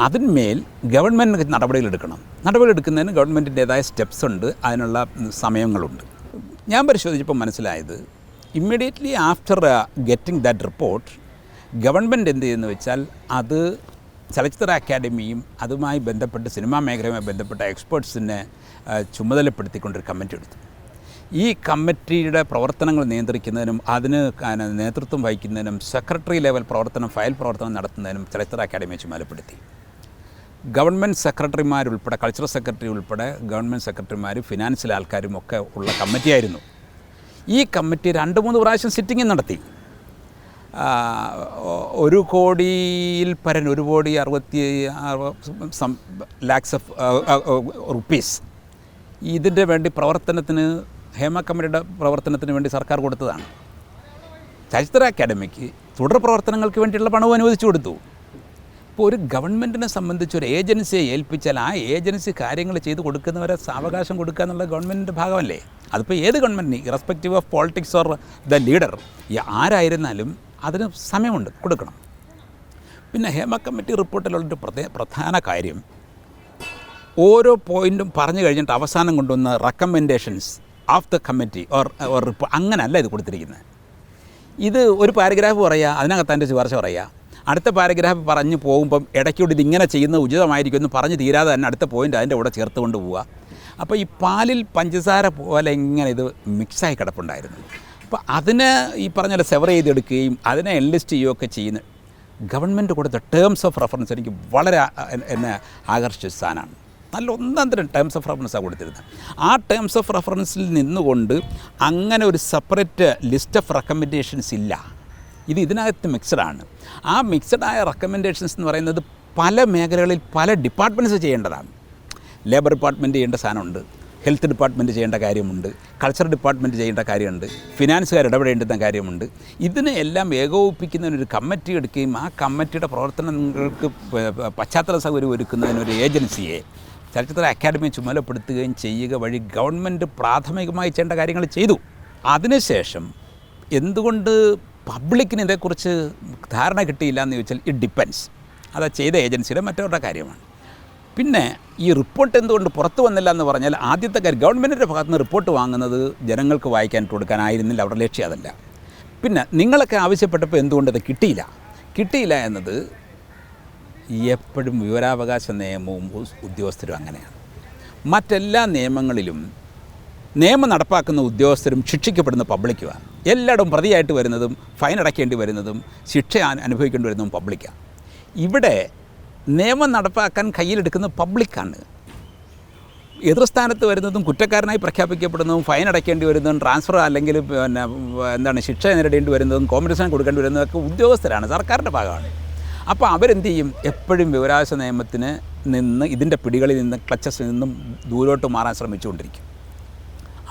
അതിന്മേൽ ഗവൺമെൻറ് നടപടികളെടുക്കണം. നടപടിയെടുക്കുന്നതിന് ഗവൺമെൻറ്റിൻ്റേതായ സ്റ്റെപ്സ് ഉണ്ട്, അതിനുള്ള സമയങ്ങളുണ്ട്. ഞാൻ പരിശോധിച്ചപ്പോൾ മനസ്സിലായത് immediately after getting that report government എന്ത് ചെയ്യുന്നു വെച്ചാൽ അത് ചലച്ചിത്ര അക്കാദമിയും അതുമായി ബന്ധപ്പെട്ട് സിനിമാ മേഖലയുമായി ബന്ധപ്പെട്ട എക്സ്പേർട്സിനെ ചുമതലപ്പെടുത്തിക്കൊണ്ടൊരു കമ്മിറ്റി എടുത്തു. ഈ കമ്മിറ്റിയുടെ പ്രവർത്തനങ്ങൾ നിയന്ത്രിക്കുന്നതിനും അതിന് നേതൃത്വം വഹിക്കുന്നതിനും സെക്രട്ടറി ലെവൽ പ്രവർത്തനം, ഫയൽ പ്രവർത്തനം നടത്തുന്നതിനും ചലച്ചിത്ര അക്കാദമിയെ ചുമതലപ്പെടുത്തി. ഗവൺമെൻറ് സെക്രട്ടറിമാരുൾപ്പെടെ, കൾച്ചറൽ സെക്രട്ടറി ഉൾപ്പെടെ ഗവൺമെൻറ് സെക്രട്ടറിമാരും ഫിനാൻസിലെ ആൾക്കാരും ഒക്കെ ഉള്ള കമ്മിറ്റിയായിരുന്നു. ഈ കമ്മിറ്റി 2-3 പ്രാവശ്യം സിറ്റിംഗ് നടത്തി. 1 കോടിയിൽ പരം 1,60 lakhs ഓഫ് റുപ്പീസ് ഇതിൻ്റെ വേണ്ടി പ്രവർത്തനത്തിന്, ഹേമ കമ്മിറ്റിയുടെ പ്രവർത്തനത്തിന് വേണ്ടി സർക്കാർ കൊടുത്തതാണ്. ചലച്ചിത്ര അക്കാദമിക്ക് തുടർ പ്രവർത്തനങ്ങൾക്ക് വേണ്ടിയുള്ള പണവും അനുവദിച്ചു കൊടുത്തു. ഇപ്പോൾ ഒരു ഗവൺമെൻറ്റിനെ സംബന്ധിച്ച് ഒരു ഏജൻസിയെ ഏൽപ്പിച്ചാൽ ആ ഏജൻസി കാര്യങ്ങൾ ചെയ്ത് കൊടുക്കുന്നവരെ സാവകാശം കൊടുക്കുക എന്നുള്ളത് ഗവൺമെൻറ്റിൻ്റെ ഭാഗമല്ലേ. അതിപ്പോൾ ഏത് ഗവൺമെൻറ്റിന്, irrespective of politics or the leader, ആരായിരുന്നാലും അതിന് സമയമുണ്ട്, കൊടുക്കണം. പിന്നെ ഹേമ കമ്മിറ്റി റിപ്പോർട്ടിലുള്ളൊരു പ്രധാന കാര്യം, ഓരോ പോയിൻറ്റും പറഞ്ഞു കഴിഞ്ഞിട്ട് അവസാനം കൊണ്ടുവന്ന recommendations of the committee or report അങ്ങനെയല്ല ഇത് കൊടുത്തിരിക്കുന്നത്. ഇത് ഒരു പാരഗ്രാഫ് പറയുക, അതിനകത്ത് അതിൻ്റെ ശുപാർശ പറയുക, അടുത്ത പാരഗ്രാഫ് പറഞ്ഞു പോകുമ്പം ഇടയ്ക്കൂടി ഇതിങ്ങനെ ചെയ്യുന്നത് ഉചിതമായിരിക്കും എന്ന് പറഞ്ഞ് തീരാതെ തന്നെ അടുത്ത പോയിൻ്റ് അതിൻ്റെ കൂടെ ചേർത്ത് കൊണ്ട് പോവുക. അപ്പോൾ ഈ പാലിൽ പഞ്ചസാര പോലെ ഇങ്ങനെ ഇത് മിക്സായി കിടപ്പുണ്ടായിരുന്നു. അപ്പോൾ അതിനെ ഈ പറഞ്ഞ സെവർ ചെയ്തെടുക്കുകയും അതിനെ എൻലിസ്റ്റ് ചെയ്യുകയൊക്കെ ചെയ്യുന്ന ഗവൺമെൻറ് കൊടുത്ത ടേംസ് ഓഫ് റെഫറൻസ് എനിക്ക് വളരെ എന്നെ ആകർഷിച്ച സ്ഥാനമാണ്. നല്ല ഒന്നാന്തരം ടേംസ് ഓഫ് റെഫറൻസാണ് കൊടുത്തിരുന്നത്. ആ ടേംസ് ഓഫ് റെഫറൻസിൽ നിന്നുകൊണ്ട് അങ്ങനെ ഒരു സെപ്പറേറ്റ് ലിസ്റ്റ് ഓഫ് റെക്കമെൻഡേഷൻസ് ഇല്ല. ഇതിനകത്ത് മിക്സഡാണ്. ആ മിക്സഡായ റെക്കമെൻഡേഷൻസ് എന്ന് പറയുന്നത് പല മേഖലകളിൽ പല ഡിപ്പാർട്ട്മെൻറ്റ്സ് ചെയ്യേണ്ടതാണ്. ലേബർ ഡിപ്പാർട്ട്മെൻറ്റ് ചെയ്യേണ്ട സാധനമുണ്ട്, ഹെൽത്ത് ഡിപ്പാർട്ട്മെൻറ്റ് ചെയ്യേണ്ട കാര്യമുണ്ട്, കൾച്ചർ ഡിപ്പാർട്ട്മെൻറ്റ് ചെയ്യേണ്ട കാര്യമുണ്ട്, ഫിനാൻസുകാർ ഇടപെടേണ്ടുന്ന കാര്യമുണ്ട്. ഇതിനെ എല്ലാം ഏകോപിപ്പിക്കുന്നതിനൊരു കമ്മിറ്റി എടുക്കുകയും ആ കമ്മിറ്റിയുടെ പ്രവർത്തനങ്ങൾക്ക് പശ്ചാത്തല സൗകര്യം ഒരുക്കുന്നതിനൊരു ഏജൻസിയെ ചലച്ചിത്ര അക്കാദമി ചുമതലപ്പെടുത്തുകയും ചെയ്യുക വഴി ഗവൺമെൻറ് പ്രാഥമികമായി ചെയ്യേണ്ട കാര്യങ്ങൾ ചെയ്തു. അതിനുശേഷം എന്തുകൊണ്ട് പബ്ലിക്കിന് ഇതേക്കുറിച്ച് ധാരണ കിട്ടിയില്ല എന്ന് ചോദിച്ചാൽ ഇറ്റ് ഡിപ്പെൻസ്. അത് ചെയ്ത ഏജൻസിയുടെ മറ്റവരുടെ കാര്യമാണ്. പിന്നെ ഈ റിപ്പോർട്ട് എന്തുകൊണ്ട് പുറത്തു വന്നില്ല എന്ന് പറഞ്ഞാൽ ആദ്യത്തെ കാര്യം ഗവൺമെൻറ്റിൻ്റെ ഭാഗത്ത് നിന്ന് റിപ്പോർട്ട് വാങ്ങുന്നത് ജനങ്ങൾക്ക് വായിക്കാൻ കൊടുക്കാനായിരുന്നില്ല അവരുടെ ലക്ഷ്യം അതല്ല. പിന്നെ നിങ്ങളൊക്കെ ആവശ്യപ്പെട്ടപ്പോൾ എന്തുകൊണ്ട് അത് കിട്ടിയില്ല എന്നത് എപ്പോഴും വിവരാവകാശ നിയമവും ഉദ്യോഗസ്ഥരും അങ്ങനെയാണ്. മറ്റെല്ലാ നിയമങ്ങളിലും നിയമം നടപ്പാക്കുന്ന ഉദ്യോഗസ്ഥരും ശിക്ഷിക്കപ്പെടുന്ന പബ്ലിക്കുമാണ്. എല്ലായിടും പ്രതിയായിട്ട് വരുന്നതും ഫൈൻ അടയ്ക്കേണ്ടി വരുന്നതും ശിക്ഷ അനുഭവിക്കേണ്ടി വരുന്നതും പബ്ലിക്കാണ്. ഇവിടെ നിയമം നടപ്പാക്കാൻ കയ്യിലെടുക്കുന്ന പബ്ലിക്കാണ്. എതിർസ്ഥാനത്ത് വരുന്നതും കുറ്റക്കാരനായി പ്രഖ്യാപിക്കപ്പെടുന്നതും ഫൈൻ അടയ്ക്കേണ്ടി വരുന്നതും ട്രാൻസ്ഫർ അല്ലെങ്കിൽ ശിക്ഷ നേരിടേണ്ടി വരുന്നതും കോമ്പൻസേഷൻ കൊടുക്കേണ്ടി വരുന്നതൊക്കെ ഉദ്യോഗസ്ഥരാണ്, സർക്കാരിൻ്റെ ഭാഗമാണ്. അപ്പോൾ അവരെന്ത് ചെയ്യും? എപ്പോഴും വിവരാവകാശ നിയമത്തിന് നിന്ന് ഇതിൻ്റെ പിടികളിൽ നിന്ന് ക്ലച്ചസിൽ നിന്നും ദൂരോട്ട് മാറാൻ ശ്രമിച്ചുകൊണ്ടിരിക്കും.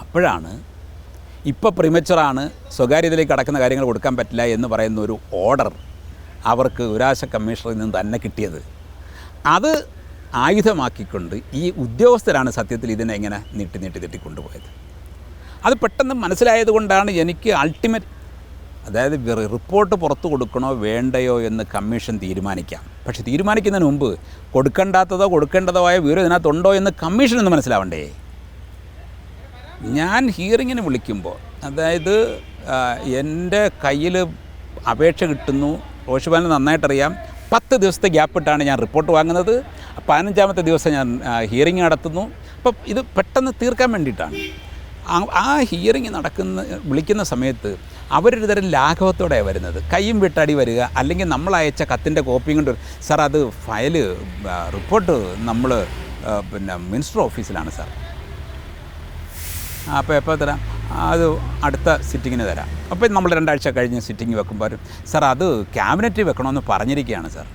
അപ്പോഴാണ് ഇപ്പോൾ പ്രിമച്ചുറാണ്, സ്വകാര്യതയിലേക്ക് കടക്കുന്ന കാര്യങ്ങൾ കൊടുക്കാൻ പറ്റില്ല എന്ന് പറയുന്ന ഒരു ഓർഡർ അവർക്ക് വിവരാവകാശ കമ്മീഷണറിൽ നിന്ന് തന്നെ കിട്ടിയത്. അത് ആയുധമാക്കിക്കൊണ്ട് ഈ ഉദ്യോഗസ്ഥരാണ് സത്യത്തിൽ ഇതിനെ ഇങ്ങനെ നീട്ടി കൊണ്ടുപോയത്. അത് പെട്ടെന്ന് മനസ്സിലായത് കൊണ്ടാണ് എനിക്ക് അതായത് റിപ്പോർട്ട് പുറത്തു കൊടുക്കണോ വേണ്ടയോ എന്ന് കമ്മീഷൻ തീരുമാനിക്കാം. പക്ഷേ തീരുമാനിക്കുന്നതിന് മുമ്പ് കൊടുക്കേണ്ടതോ ആയ വിവരം ഇതിനകത്തുണ്ടോ എന്ന് കമ്മീഷനൊന്ന് മനസ്സിലാവണ്ടേ? ഞാൻ ഹിയറിങ്ങിന് വിളിക്കുമ്പോൾ, അതായത് എൻ്റെ കയ്യിൽ അപേക്ഷ കിട്ടുന്നു, റോഷിബാലിന് നന്നായിട്ടറിയാം, 10 ദിവസത്തെ ഗ്യാപ്പിട്ടാണ് ഞാൻ റിപ്പോർട്ട് വാങ്ങുന്നത്. 15ാമത്തെ ദിവസം ഞാൻ ഹിയറിങ് നടത്തുന്നു. അപ്പം ഇത് പെട്ടെന്ന് തീർക്കാൻ വേണ്ടിയിട്ടാണ്. ആ ഹിയറിങ് വിളിക്കുന്ന സമയത്ത് അവരൊരു തരം ലാഘവത്തോടെയാണ് വരുന്നത്. കയ്യും വിട്ടടി വരിക, അല്ലെങ്കിൽ നമ്മൾ അയച്ച കത്തിൻ്റെ കോപ്പിയും കൊണ്ട്, സാർ അത് ഫയല് റിപ്പോർട്ട് നമ്മൾ മിനിസ്റ്റർ ഓഫീസിലാണ് സാർ. അപ്പോൾ എപ്പോൾ തരാം? അത് അടുത്ത സിറ്റിങ്ങിന് തരാം. അപ്പോൾ നമ്മൾ 2 ആഴ്ച കഴിഞ്ഞ് സിറ്റിംഗ് വെക്കുമ്പോൾ സാർ അത് ക്യാബിനറ്റിൽ വെക്കണമെന്ന് പറഞ്ഞിരിക്കുകയാണ് സാർ.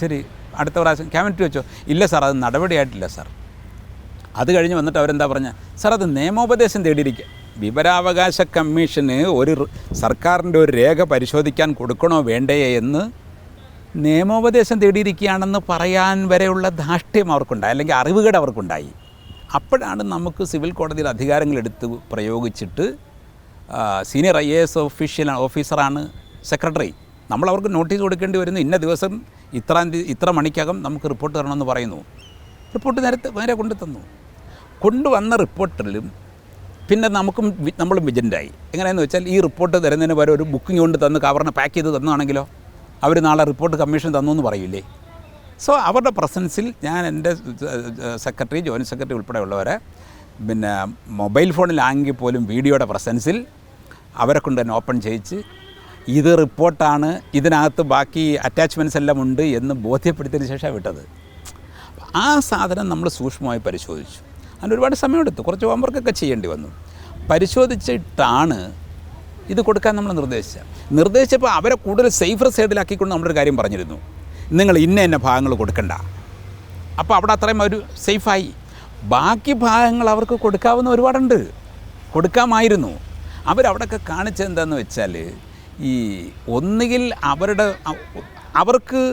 ശരി, അടുത്ത പ്രാവശ്യം ക്യാബിനറ്റ് വെച്ചോ? ഇല്ല സാർ, അത് നടപടിയായിട്ടില്ല സാർ. അത് കഴിഞ്ഞ് വന്നിട്ട് അവരെന്താ പറഞ്ഞ, സാർ അത് നിയമോപദേശം തേടിയിരിക്കുക. വിവരാവകാശ കമ്മീഷന് സർക്കാരിൻ്റെ ഒരു രേഖ പരിശോധിക്കാൻ കൊടുക്കണോ വേണ്ടയോ എന്ന് നിയമോപദേശം തേടിയിരിക്കുകയാണെന്ന് പറയാൻ വരെയുള്ള ധാർഷ്ട്യം അവർക്കുണ്ടായി, അല്ലെങ്കിൽ അറിവുകേട് അവർക്കുണ്ടായി. അപ്പോഴാണ് നമുക്ക് സിവിൽ കോടതിയിൽ അധികാരങ്ങളെടുത്ത് പ്രയോഗിച്ചിട്ട് സീനിയർ IAS ഓഫീസറാണ് സെക്രട്ടറി. നമ്മളവർക്ക് നോട്ടീസ് കൊടുക്കേണ്ടി വരുന്നു, ഇന്ന ദിവസം ഇത്ര മണിക്കകം നമുക്ക് റിപ്പോർട്ട് തരണമെന്ന് പറയുന്നു. റിപ്പോർട്ട് നേരെ കൊണ്ടുവന്ന റിപ്പോർട്ടിലും പിന്നെ നമ്മളും വിജൻ്റായി. എങ്ങനെയാണെന്ന് വെച്ചാൽ ഈ റിപ്പോർട്ട് തരുന്നതിന് വരെ ഒരു ബുക്കിംഗ് കൊണ്ട് തന്ന് കവറിനെ പാക്ക് ചെയ്ത് തന്നാണെങ്കിലോ അവർ നാളെ റിപ്പോർട്ട് കമ്മീഷൻ തന്നു എന്ന് പറയില്ലേ? സോ അവരുടെ പ്രസൻസിൽ ഞാൻ എൻ്റെ സെക്രട്ടറി, ജോയിൻറ്റ് സെക്രട്ടറി ഉൾപ്പെടെയുള്ളവരെ മൊബൈൽ ഫോണിലാണെങ്കിൽ പോലും വീഡിയോയുടെ പ്രസൻസിൽ അവരെ കൊണ്ട് തന്നെ ഓപ്പൺ ചെയ്യിച്ച് ഇത് റിപ്പോർട്ടാണ്, ഇതിനകത്ത് ബാക്കി അറ്റാച്ച്മെൻറ്റ്സ് എല്ലാം ഉണ്ട് എന്ന് ബോധ്യപ്പെടുത്തിയതിന് ശേഷം വിട്ടത്. ആ സാധനം നമ്മൾ സൂക്ഷ്മമായി പരിശോധിച്ചു. അതിന് ഒരുപാട് സമയമെടുത്തു, കുറച്ച് ഹോംവർക്കൊക്കെ ചെയ്യേണ്ടി വന്നു. പരിശോധിച്ചിട്ടാണ് ഇത് കൊടുക്കാൻ നമ്മൾ നിർദ്ദേശിച്ചപ്പോൾ അവരെ കൂടുതൽ സേഫർ സൈഡിലാക്കിക്കൊണ്ട് നമ്മളൊരു കാര്യം പറഞ്ഞിരുന്നു, നിങ്ങൾ ഇന്ന ഭാഗങ്ങൾ കൊടുക്കണ്ട. അപ്പോൾ അവിടെ അത്രയും ഒരു സേഫായി. ബാക്കി ഭാഗങ്ങൾ അവർക്ക് കൊടുക്കാവുന്ന ഒരുപാടുണ്ട്, കൊടുക്കാമായിരുന്നു. അവരവിടെയൊക്കെ കാണിച്ചത് എന്താണെന്ന് വെച്ചാൽ, ഈ ഒന്നുകിൽ അവർക്ക്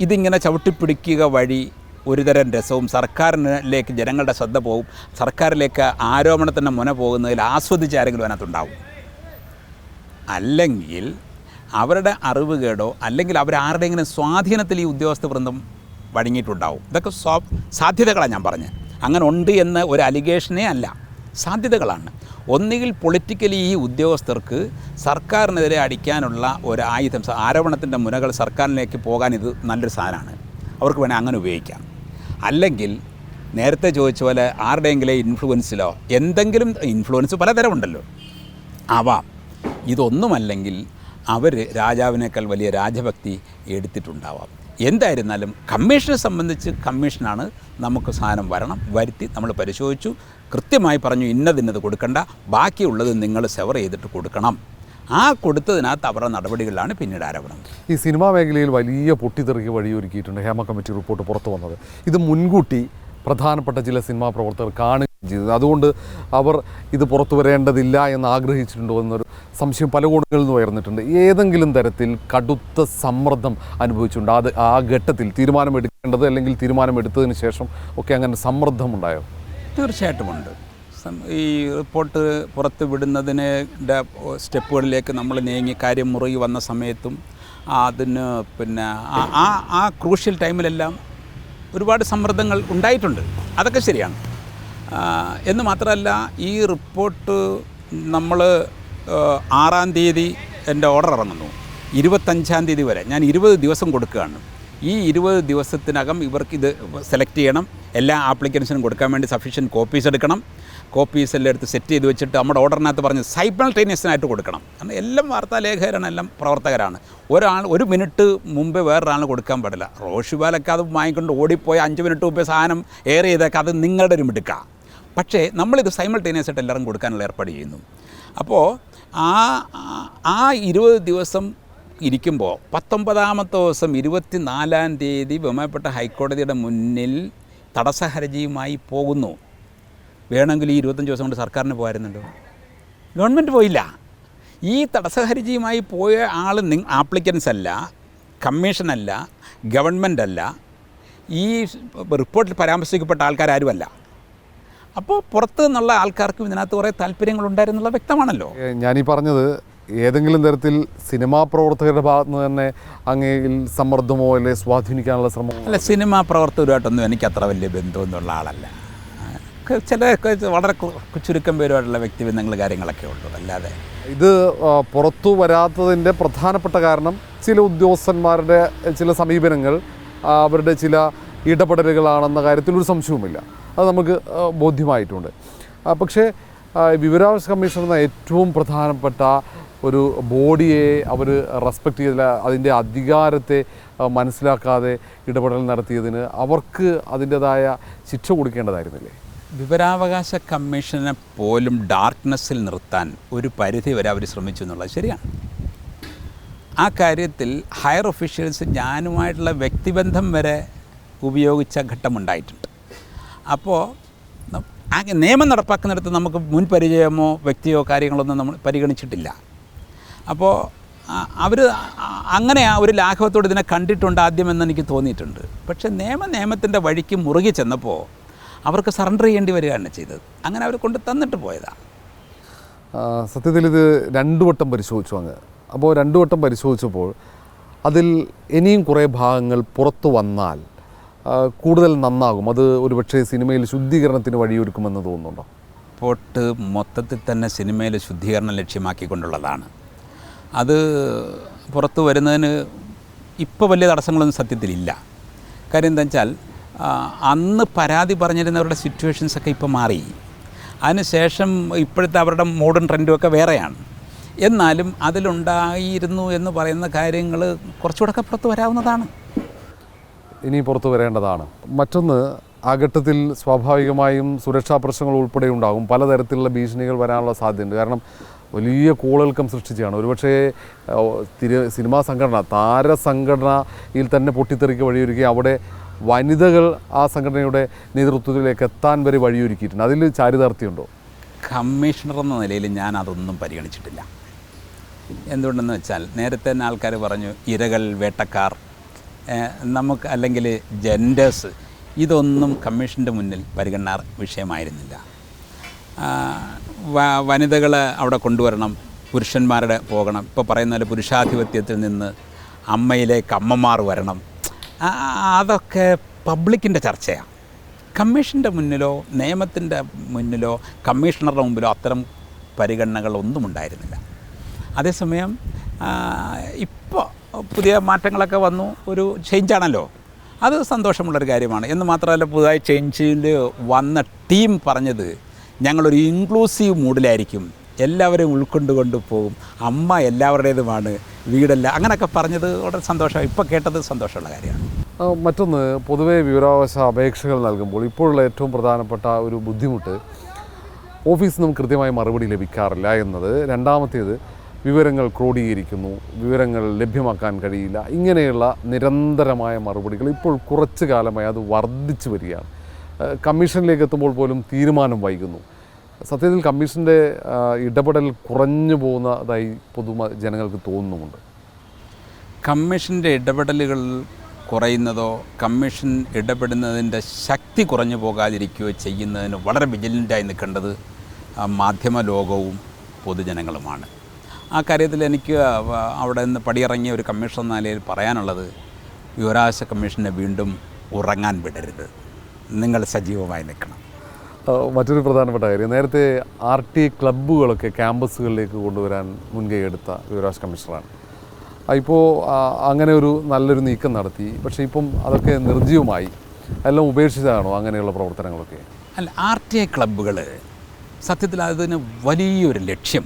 ഇതിങ്ങനെ ചവിട്ടിപ്പിടിക്കുക വഴി ഒരുതരം രസവും സർക്കാരിലേക്ക് ജനങ്ങളുടെ ശ്രദ്ധ പോകും, സർക്കാരിലേക്ക് ആരോപണത്തിൻ്റെ മുന പോകുന്നതിൽ ആസ്വദിച്ച് ആരെങ്കിലും അതിനകത്തുണ്ടാവും. അല്ലെങ്കിൽ അവരുടെ അറിവുകേടോ അല്ലെങ്കിൽ അവരാരുടെയെങ്കിലും സ്വാധീനത്തിൽ ഈ ഉദ്യോഗസ്ഥ വൃന്ദം വഴങ്ങിയിട്ടുണ്ടാവും. ഇതൊക്കെ സാധ്യതകളാണ് ഞാൻ പറഞ്ഞത്. അങ്ങനെ ഉണ്ട് എന്ന ഒരു അലിഗേഷനേ അല്ല, സാധ്യതകളാണ്. ഒന്നുകിൽ പൊളിറ്റിക്കലി ഈ ഉദ്യോഗസ്ഥർക്ക് സർക്കാരിനെതിരെ അടിക്കാനുള്ള ഒരു ആയുധം, ആരോപണത്തിൻ്റെ മുനകൾ സർക്കാരിലേക്ക് പോകാൻ ഇത് നല്ലൊരു സാധനമാണ്, അവർക്ക് വേണേൽ അങ്ങനെ ഉപയോഗിക്കാം. അല്ലെങ്കിൽ നേരത്തെ ചോദിച്ച പോലെ ആരുടെയെങ്കിലും ഇൻഫ്ലുവൻസിലോ എന്തെങ്കിലും ഇൻഫ്ലുവൻസ് പലതരമുണ്ടല്ലോ ആവാം. ഇതൊന്നുമല്ലെങ്കിൽ അവർ രാജാവിനേക്കാൾ വലിയ രാജഭക്തി എടുത്തിട്ടുണ്ടാവാം. എന്തായിരുന്നാലും കമ്മീഷനെ സംബന്ധിച്ച് കമ്മീഷനാണ് നമുക്ക് സാധനം വരുത്തി നമ്മൾ പരിശോധിച്ചു, കൃത്യമായി പറഞ്ഞു ഇന്നത് കൊടുക്കണ്ട, ബാക്കിയുള്ളത് നിങ്ങൾ സെവർ ചെയ്തിട്ട് കൊടുക്കണം. ആ കൊടുത്തതിനകത്ത് അവരുടെ നടപടികളിലാണ് പിന്നീട് ആരോപണം. ഈ സിനിമാ മേഖലയിൽ വലിയ പൊട്ടിത്തെറിക്ക് വഴിയൊരുക്കിയിട്ടുണ്ട് ഹേമ കമ്മിറ്റി റിപ്പോർട്ട് പുറത്തു വന്നത്. ഇത് മുൻകൂട്ടി പ്രധാനപ്പെട്ട ചില സിനിമാ പ്രവർത്തകർ കാണുകയും ചെയ്തത്. അതുകൊണ്ട് അവർ ഇത് പുറത്തു വരേണ്ടതില്ല എന്ന് ആഗ്രഹിച്ചിട്ടുണ്ടോ എന്നൊരു സംശയം പല കോണുകളിൽ നിന്ന് ഉയർന്നിട്ടുണ്ട്. ഏതെങ്കിലും തരത്തിൽ കടുത്ത സമ്മർദ്ദം അനുഭവിച്ചിട്ടുണ്ട് ആ ഘട്ടത്തിൽ തീരുമാനമെടുക്കേണ്ടത് അല്ലെങ്കിൽ തീരുമാനമെടുത്തതിന് ശേഷം ഒക്കെ അങ്ങനെ സമ്മർദ്ദമുണ്ടായോ? തീർച്ചയായിട്ടുമുണ്ട്. ഈ റിപ്പോർട്ട് പുറത്ത് വിടുന്നതിന് സ്റ്റെപ്പുകളിലേക്ക് നമ്മൾ നീങ്ങി കാര്യം മുറുകി വന്ന സമയത്തും അതിന് പിന്നെ ആ ക്രൂഷ്യൽ ടൈമിലെല്ലാം ഒരുപാട് സമ്മർദ്ദങ്ങൾ ഉണ്ടായിട്ടുണ്ട്. അതൊക്കെ ശരിയാണ്. എന്ന് മാത്രമല്ല, ഈ റിപ്പോർട്ട് നമ്മൾ 6-ാം തീയതി എൻ്റെ ഓർഡർ ഇറങ്ങുന്നു. 25-ാം തീയതി വരെ ഞാൻ 20 ദിവസം കൊടുക്കുകയാണ്. ഈ 20 ദിവസത്തിനകം ഇവർക്ക് ഇത് സെലക്ട് ചെയ്യണം. എല്ലാ ആപ്ലിക്കൻസിനും കൊടുക്കാൻ വേണ്ടി സഫീഷ്യൻറ്റ് കോപ്പീസ് എടുക്കണം. കോപ്പീസ് എല്ലാം എടുത്ത് സെറ്റ് ചെയ്ത് വെച്ചിട്ട് നമ്മുടെ ഓർഡറിനകത്ത് പറഞ്ഞ് സൈമൾട്ടേനിയസിനായിട്ട് കൊടുക്കണം. കാരണം എല്ലാം വാർത്താലേഖകരാണ്, എല്ലാം പ്രവർത്തകരാണ്. ഒരു മിനിറ്റ് മുമ്പേ വേറൊരാളിന് കൊടുക്കാൻ പാടില്ല. റോഷിബാലൊക്കെ അത് വാങ്ങിക്കൊണ്ട് ഓടിപ്പോയി 5 മിനിറ്റ് മുമ്പേ സാധനം എയർ ചെയ്തൊക്കെ അത് നിങ്ങളുടെ ഒരു മിടുക്കാം. പക്ഷേ നമ്മളിത് സൈമൾട്ടേനിയസായിട്ട് എല്ലാവരും കൊടുക്കാനുള്ള ഏർപ്പാട് ചെയ്യുന്നു. അപ്പോൾ ആ 20 ദിവസം ഇരിക്കുമ്പോൾ 19-ാമത്തെ ദിവസം 24-ാം തീയതി ബഹുമാനപ്പെട്ട ഹൈക്കോടതിയുടെ മുന്നിൽ തടസ്സ ഹർജിയുമായി പോകുന്നു. വേണമെങ്കിൽ ഈ 25 ദിവസം കൊണ്ട് സർക്കാരിന് പോകാറുണ്ടോ? ഗവൺമെൻറ് പോയില്ല. ഈ തടസ്സ ഹർജിയുമായി പോയ ആൾ ആപ്ലിക്കൻസ് അല്ല, കമ്മീഷനല്ല, ഗവൺമെൻറ് അല്ല, ഈ റിപ്പോർട്ടിൽ പരാമർശിക്കപ്പെട്ട ആൾക്കാരുമല്ല. അപ്പോൾ പുറത്ത് നിന്നുള്ള ആൾക്കാർക്കും ഇതിനകത്ത് കുറേ താല്പര്യങ്ങളുണ്ടായിരുന്നുള്ള വ്യക്തമാണല്ലോ. ഞാനീ പറഞ്ഞത് ഏതെങ്കിലും തരത്തിൽ സിനിമാ പ്രവർത്തകരുടെ ഭാഗത്ത് നിന്ന് തന്നെ അങ്ങയിൽ സമ്മർദ്ദമോ അല്ലെ സ്വാധീനിക്കാനുള്ള ശ്രമമോ? അല്ല, സിനിമാ പ്രവർത്തകരുമായിട്ടൊന്നും എനിക്ക് അത്ര വലിയ ബന്ധമൊന്നുള്ള ആളല്ല. ചില വളരെ ചുരുക്കം പേരുമായിട്ടുള്ള വ്യക്തിബന്ധങ്ങൾ കാര്യങ്ങളൊക്കെ ഉള്ളൂ. അല്ലാതെ ഇത് പുറത്തു വരാത്തതിൻ്റെ പ്രധാനപ്പെട്ട കാരണം ചില ഉദ്യോഗസ്ഥന്മാരുടെ ചില സമീപനങ്ങൾ, അവരുടെ ചില ഇടപെടലുകളാണെന്ന കാര്യത്തിൽ ഒരു സംശയവുമില്ല. അത് നമുക്ക് ബോധ്യമായിട്ടുണ്ട്. പക്ഷേ വിവരാവകാശ കമ്മീഷൻ എന്ന ഏറ്റവും പ്രധാനപ്പെട്ട ഒരു ബോഡിയെ അവർ റെസ്പെക്റ്റ് ചെയ്തില്ല, അതിൻ്റെ അധികാരത്തെ മനസ്സിലാക്കാതെ ഇടപെടൽ നടത്തിയതിന് അവർക്ക് അതിൻ്റെതായ ശിക്ഷ കൊടുക്കേണ്ടതായിരുന്നില്ലേ? വിവരാവകാശ കമ്മീഷനെ പോലും ഡാർക്ക്നെസ്സിൽ നിർത്താൻ ഒരു പരിധി വരെ അവർ ശ്രമിച്ചു എന്നുള്ളത് ശരിയാണ്. ആ കാര്യത്തിൽ ഹയർ ഒഫീഷ്യൽസ് ഞാനുമായിട്ടുള്ള വ്യക്തിബന്ധം വരെ ഉപയോഗിച്ച ഘട്ടമുണ്ടായിട്ടുണ്ട്. അപ്പോൾ നിയമം നടപ്പാക്കുന്നിടത്ത് നമുക്ക് മുൻ പരിചയമോ വ്യക്തിയോ കാര്യങ്ങളൊന്നും നമ്മൾ പരിഗണിച്ചിട്ടില്ല. അപ്പോൾ അവർ അങ്ങനെ ഒരു ലാഘവത്തോട് ഇതിനെ കണ്ടിട്ടുണ്ട് ആദ്യമെന്ന് എനിക്ക് തോന്നിയിട്ടുണ്ട്. പക്ഷേ നിയമത്തിൻ്റെ വഴിക്ക് മുറുകി ചെന്നപ്പോൾ അവർക്ക് സറണ്ടർ ചെയ്യേണ്ടി വരികയാണ് ചെയ്തത്. അങ്ങനെ അവർ കൊണ്ട് തന്നിട്ട് പോയതാണ്. സത്യത്തിൽ ഇത് 2 വട്ടം പരിശോധിച്ചു അങ്ങ്. അപ്പോൾ 2 വട്ടം പരിശോധിച്ചപ്പോൾ അതിൽ ഇനിയും കുറേ ഭാഗങ്ങൾ പുറത്തു വന്നാൽ കൂടുതൽ നന്നാകും, അത് ഒരുപക്ഷെ സിനിമയിൽ ശുദ്ധീകരണത്തിന് വഴിയൊരുക്കുമെന്ന് തോന്നുന്നുണ്ടോ? റിപ്പോർട്ട് മൊത്തത്തിൽ തന്നെ സിനിമയിൽ ശുദ്ധീകരണം ലക്ഷ്യമാക്കിക്കൊണ്ടുള്ളതാണ്. അത് പുറത്തു വരുന്നതിന് ഇപ്പോൾ വലിയ തടസ്സങ്ങളൊന്നും സത്യത്തിലില്ല. കാര്യം എന്താ വെച്ചാൽ അന്ന് പരാതി പറഞ്ഞിരുന്നവരുടെ സിറ്റുവേഷൻസൊക്കെ ഇപ്പോൾ മാറി. അതിനുശേഷം ഇപ്പോഴത്തെ അവരുടെ മോഡേൺ ട്രെൻഡുമൊക്കെ വേറെയാണ്. എന്നാലും അതിലുണ്ടായിരുന്നു എന്ന് പറയുന്ന കാര്യങ്ങൾ കുറച്ചുകൂടെയൊക്കെ പുറത്ത് വരാവുന്നതാണ്, ഇനി പുറത്തു വരേണ്ടതാണ്. മറ്റൊന്ന്, ആ ഘട്ടത്തിൽ സ്വാഭാവികമായും സുരക്ഷാ പ്രശ്നങ്ങൾ ഉൾപ്പെടെ ഉണ്ടാകും, പലതരത്തിലുള്ള ഭീഷണികൾ വരാനുള്ള സാധ്യതയുണ്ട്. കാരണം വലിയ കോളിളക്കം സൃഷ്ടിച്ചാണ്. ഒരുപക്ഷേ സിനിമാ സംഘടന, താരസംഘടനയിൽ തന്നെ പൊട്ടിത്തെറിക്ക് വഴിയൊരുക്കി അവിടെ വനിതകൾ ആ സംഘടനയുടെ നേതൃത്വത്തിലേക്ക് എത്താൻ വരെ വഴിയൊരുക്കിയിട്ടുണ്ട്. അതിൽ ചാരിതാർത്ഥ്യമുണ്ടോ? കമ്മീഷണർ എന്ന നിലയിൽ ഞാൻ അതൊന്നും പരിഗണിച്ചിട്ടില്ല. എന്തുകൊണ്ടെന്ന് വെച്ചാൽ നേരത്തെ തന്നെ ആൾക്കാർ പറഞ്ഞു ഇരകൾ, വേട്ടക്കാർ, നമുക്ക് അല്ലെങ്കിൽ ജെൻഡേഴ്സ്, ഇതൊന്നും കമ്മീഷൻ്റെ മുന്നിൽ പരിഗണനാ വിഷയമായിരുന്നില്ല. വനിതകളെ അവിടെ കൊണ്ടുവരണം, പുരുഷന്മാരുടെ പോകണം. ഇപ്പോൾ പറയുന്ന പോലെ പുരുഷാധിപത്യത്തിൽ നിന്ന് അമ്മയിലേക്ക് അമ്മമാർ വരണം. അതൊക്കെ പബ്ലിക്കിൻ്റെ ചർച്ചയാണ്. കമ്മീഷൻ്റെ മുന്നിലോ നിയമത്തിൻ്റെ മുന്നിലോ കമ്മീഷണറുടെ മുമ്പിലോ അത്തരം പരിഗണനകളൊന്നും ഉണ്ടായിരുന്നില്ല. അതേസമയം ഇപ്പോൾ പുതിയ മാറ്റങ്ങളൊക്കെ വന്നു, ഒരു ചേഞ്ചാണല്ലോ, അത് സന്തോഷമുള്ളൊരു കാര്യമാണ്. എന്ന് മാത്രമല്ല, പുതുതായി ചേഞ്ചിൽ വന്ന ടീം പറഞ്ഞത് ഞങ്ങളൊരു ഇൻക്ലൂസീവ് മൂഡിലായിരിക്കും, എല്ലാവരെയും ഉൾക്കൊണ്ടുകൊണ്ട് പോകും, അമ്മ എല്ലാവരുടേതുമാണ്, വീടല്ല, അങ്ങനെയൊക്കെ പറഞ്ഞത് വളരെ സന്തോഷം. ഇപ്പോൾ കേട്ടത് സന്തോഷമുള്ള കാര്യമാണ്. മറ്റൊന്ന്, പൊതുവേ വിവരാവകാശ അപേക്ഷകൾ നൽകുമ്പോൾ ഇപ്പോഴുള്ള ഏറ്റവും പ്രധാനപ്പെട്ട ഒരു ബുദ്ധിമുട്ട് ഓഫീസിൽ നിന്നും കൃത്യമായ മറുപടി ലഭിക്കാറില്ല എന്നത്. രണ്ടാമത്തേത്, വിവരങ്ങൾ ക്രോഡീകരിക്കുന്നു, വിവരങ്ങൾ ലഭ്യമാക്കാൻ കഴിയില്ല, ഇങ്ങനെയുള്ള നിരന്തരമായ മറുപടികൾ ഇപ്പോൾ കുറച്ചു കാലമായി അത് വർദ്ധിച്ചു വരികയാണ്. കമ്മീഷനിലേക്ക് എത്തുമ്പോൾ പോലും തീരുമാനം വൈകുന്നു. സത്യത്തിൽ കമ്മീഷൻ്റെ ഇടപെടൽ കുറഞ്ഞു പോകുന്നതായി ജനങ്ങൾക്ക് തോന്നുന്നുമുണ്ട്. കമ്മീഷൻ്റെ ഇടപെടലുകൾ കുറയുന്നതോ കമ്മീഷൻ ഇടപെടുന്നതിൻ്റെ ശക്തി കുറഞ്ഞു പോകാതിരിക്കുകയോ ചെയ്യുന്നതിന് വളരെ വിജിലൻ്റായി നിൽക്കേണ്ടത് മാധ്യമ ലോകവും പൊതുജനങ്ങളുമാണ്. ആ കാര്യത്തിൽ എനിക്ക് അവിടെ നിന്ന് പടിയിറങ്ങിയ ഒരു കമ്മീഷൻ എന്ന നിലയിൽ പറയാനുള്ളത്, വിവരാവകാശ കമ്മീഷനെ വീണ്ടും ഉറങ്ങാൻ വിടരുത്, നിങ്ങൾ സജീവമായി നിൽക്കണം. മറ്റൊരു പ്രധാനപ്പെട്ട കാര്യം, നേരത്തെ RTA ക്ലബ്ബുകളൊക്കെ ക്യാമ്പസുകളിലേക്ക് കൊണ്ടുവരാൻ മുൻകൈ എടുത്ത വിവരാവകാശ കമ്മീഷണറാണ്. ഇപ്പോൾ അങ്ങനെ ഒരു നല്ലൊരു നീക്കം നടത്തി. പക്ഷേ ഇപ്പം അതൊക്കെ നിർജ്ജീവമായി, എല്ലാം ഉപേക്ഷിച്ചതാണോ അങ്ങനെയുള്ള പ്രവർത്തനങ്ങളൊക്കെ? അല്ല, RTA ക്ലബ്ബുകൾ സത്യത്തിൽ അതിന് വലിയൊരു ലക്ഷ്യം,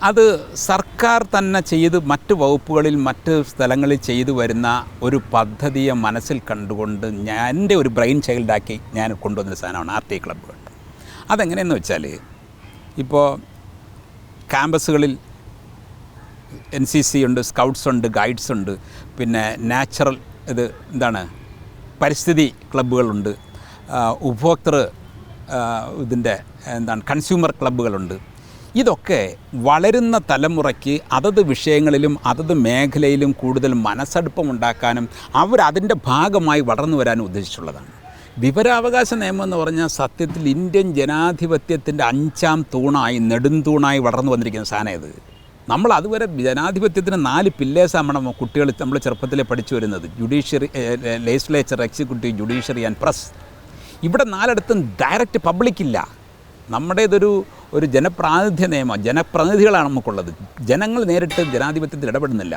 അത് സർക്കാർ തന്നെ ചെയ്ത് മറ്റ് വകുപ്പുകളിൽ മറ്റ് സ്ഥലങ്ങളിൽ ചെയ്തു വരുന്ന ഒരു പദ്ധതിയെ മനസ്സിൽ കണ്ടുകൊണ്ട് എൻ്റെ ഒരു ബ്രെയിൻ ചൈൽഡാക്കി ഞാൻ കൊണ്ടുവന്ന സാധനമാണ് RTA ക്ലബ്ബുകൾ. അതെങ്ങനെയെന്ന് വെച്ചാൽ, ഇപ്പോൾ ക്യാമ്പസുകളിൽ NCC ഉണ്ട്, സ്കൗട്ട്സ് ഉണ്ട്, ഗൈഡ്സ് ഉണ്ട്, പിന്നെ നാച്ചുറൽ പരിസ്ഥിതി ക്ലബ്ബുകളുണ്ട്, ഉപഭോക്തൃ കൺസ്യൂമർ ക്ലബ്ബുകളുണ്ട്. ഇതൊക്കെ വളരുന്ന തലമുറയ്ക്ക് അതത് വിഷയങ്ങളിലും അതത് മേഖലയിലും കൂടുതൽ മനസ്സടുപ്പമുണ്ടാക്കാനും അവരതിൻ്റെ ഭാഗമായി വളർന്നു വരാനും ഉദ്ദേശിച്ചുള്ളതാണ്. വിവരാവകാശ നിയമം എന്ന് പറഞ്ഞാൽ സത്യത്തിൽ ഇന്ത്യൻ ജനാധിപത്യത്തിൻ്റെ 5ാം തൂണായി, നെടുംതൂണായി വളർന്നു വന്നിരിക്കുന്ന സാധനം ഇത്. നമ്മൾ അതുവരെ ജനാധിപത്യത്തിന് 4 പില്ലേഴ്സാണ് നമ്മൾ ചെറുപ്പത്തിലെ പഠിച്ചു വരുന്നത്: judiciary, legislature, executive, judiciary and press. ഇവിടെ 4 ഡയറക്റ്റ് പബ്ലിക്കില്ല. നമ്മുടേതൊരു ജനപ്രാതിനിധ്യ നിയമം, ജനപ്രതിനിധികളാണ് നമുക്കുള്ളത്. ജനങ്ങൾ നേരിട്ട് ജനാധിപത്യത്തിൽ ഇടപെടുന്നില്ല.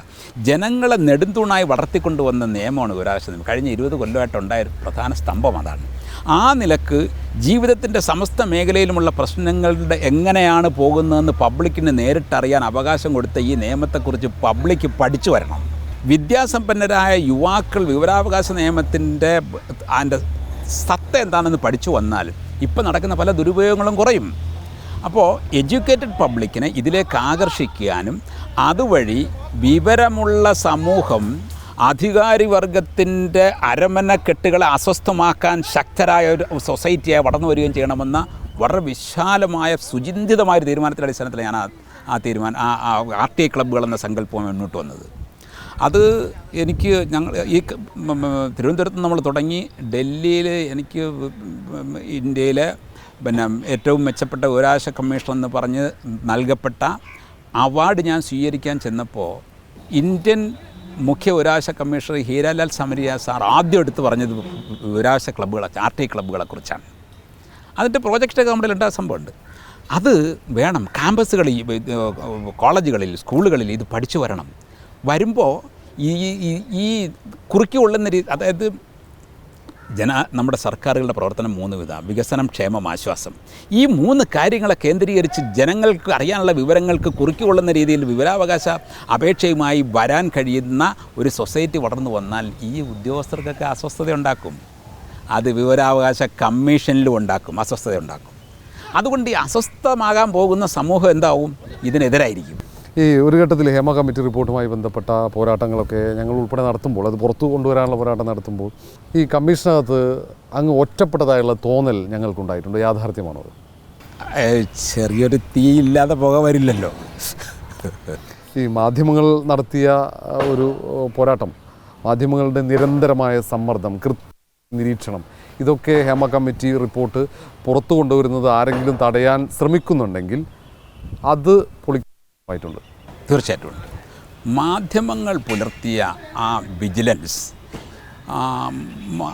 ജനങ്ങളെ നെടുംതൂണായി വളർത്തിക്കൊണ്ടുവന്ന നിയമമാണ് വിവരാവകാശ നിയമം. കഴിഞ്ഞ 20 കൊല്ലമായിട്ടുണ്ടായ പ്രധാന സ്തംഭം അതാണ്. ആ നിലക്ക് ജീവിതത്തിൻ്റെ സമസ്ത മേഖലയിലുമുള്ള പ്രശ്നങ്ങളുടെ എങ്ങനെയാണ് പോകുന്നതെന്ന് പബ്ലിക്കിന് നേരിട്ടറിയാൻ അവകാശം കൊടുത്ത ഈ നിയമത്തെക്കുറിച്ച് പബ്ലിക്ക് പഠിച്ചു വരണം. വിദ്യാസമ്പന്നരായ യുവാക്കൾ വിവരാവകാശ നിയമത്തിൻ്റെ അതിൻ്റെ സത്ത എന്താണെന്ന് പഠിച്ചു വന്നാൽ ഇപ്പം നടക്കുന്ന പല ദുരുപയോഗങ്ങളും കുറയും. അപ്പോൾ എഡ്യൂക്കേറ്റഡ് പബ്ലിക്കിനെ ഇതിലേക്ക് ആകർഷിക്കാനും അതുവഴി വിവരമുള്ള സമൂഹം അധികാരിവർഗത്തിൻ്റെ അരമനക്കെട്ടുകളെ അസ്വസ്ഥമാക്കാൻ ശക്തരായ ഒരു സൊസൈറ്റിയായി വളർന്നു വരികയും ചെയ്യണമെന്ന വളരെ വിശാലമായ സുചിന്തിതമായൊരു തീരുമാനത്തിൻ്റെ അടിസ്ഥാനത്തിൽ ഞാൻ RTA ക്ലബ്ബുകൾ എന്ന സങ്കല്പം മുന്നോട്ട് വന്നത്. അത് എനിക്ക് ഈ തിരുവനന്തപുരത്ത് നമ്മൾ തുടങ്ങി ഡൽഹിയിൽ എനിക്ക് ഇന്ത്യയിലെ ഏറ്റവും മെച്ചപ്പെട്ട വിവരാവകാശ കമ്മീഷൻ എന്ന് പറഞ്ഞ് നൽകപ്പെട്ട അവാർഡ് ഞാൻ സ്വീകരിക്കാൻ ചെന്നപ്പോൾ ഇന്ത്യൻ മുഖ്യ വിവരാവകാശ കമ്മീഷണർ ഹീരാലാൽ സമരിയ സാർ ആദ്യം എടുത്ത് പറഞ്ഞത് വിവരാവകാശ RTA ക്ലബ്ബുകളെക്കുറിച്ചാണ്. അതിൻ്റെ പ്രോജക്റ്റൊക്കെ നമ്മുടെ ഉണ്ടായ സംഭവമുണ്ട്. അത് വേണം. ക്യാമ്പസുകളിൽ, കോളേജുകളിൽ, സ്കൂളുകളിൽ ഇത് പഠിച്ചു വരണം. വരുമ്പോൾ ഈ കുറുക്കി കൊള്ളുന്ന രീതി, അതായത് നമ്മുടെ സർക്കാരുകളുടെ പ്രവർത്തനം 3 വിധം: വികസനം, ക്ഷേമം, ആശ്വാസം. ഈ 3 കാര്യങ്ങളെ കേന്ദ്രീകരിച്ച് ജനങ്ങൾക്ക് അറിയാനുള്ള വിവരങ്ങൾക്ക് കുറുക്കി കൊള്ളുന്ന രീതിയിൽ വിവരാവകാശ അപേക്ഷയുമായി വരാൻ കഴിയുന്ന ഒരു സൊസൈറ്റി വളർന്നു വന്നാൽ ഈ ഉദ്യോഗസ്ഥർക്കൊക്കെ അസ്വസ്ഥതയുണ്ടാക്കും. അത് വിവരാവകാശ കമ്മീഷനിലും ഉണ്ടാക്കും, അസ്വസ്ഥതയുണ്ടാക്കും. അതുകൊണ്ട് ഈ അസ്വസ്ഥമാകാൻ പോകുന്ന സമൂഹം എന്താവും? ഇതിനെതിരായിരിക്കും. ഈ ഒരു ഘട്ടത്തിൽ ഹേമ കമ്മിറ്റി റിപ്പോർട്ടുമായി ബന്ധപ്പെട്ട പോരാട്ടങ്ങളൊക്കെ ഞങ്ങൾ ഉൾപ്പെടെ നടത്തുമ്പോൾ, അത് പുറത്തു കൊണ്ടുവരാനുള്ള പോരാട്ടം നടത്തുമ്പോൾ, ഈ കമ്മീഷനകത്ത് അങ്ങ് ഒറ്റപ്പെട്ടതായുള്ള തോന്നൽ ഞങ്ങൾക്കുണ്ടായിട്ടുണ്ട്. യാഥാർത്ഥ്യമാണോ അത്? ചെറിയൊരു തീ ഇല്ലാതെ പുക വരില്ലല്ലോ. ഈ മാധ്യമങ്ങൾ നടത്തിയ ഒരു പോരാട്ടം, മാധ്യമങ്ങളുടെ നിരന്തരമായ സമ്മർദ്ദം, നിരീക്ഷണം, ഇതൊക്കെ ഹേമ കമ്മിറ്റി റിപ്പോർട്ട് പുറത്തു കൊണ്ടുവരുന്നത് ആരെങ്കിലും തടയാൻ ശ്രമിക്കുന്നുണ്ടെങ്കിൽ അത് പൊളിക്കായിട്ടുണ്ട്. തീർച്ചയായിട്ടും ഉണ്ട്. മാധ്യമങ്ങൾ പുലർത്തിയ ആ വിജിലൻസ്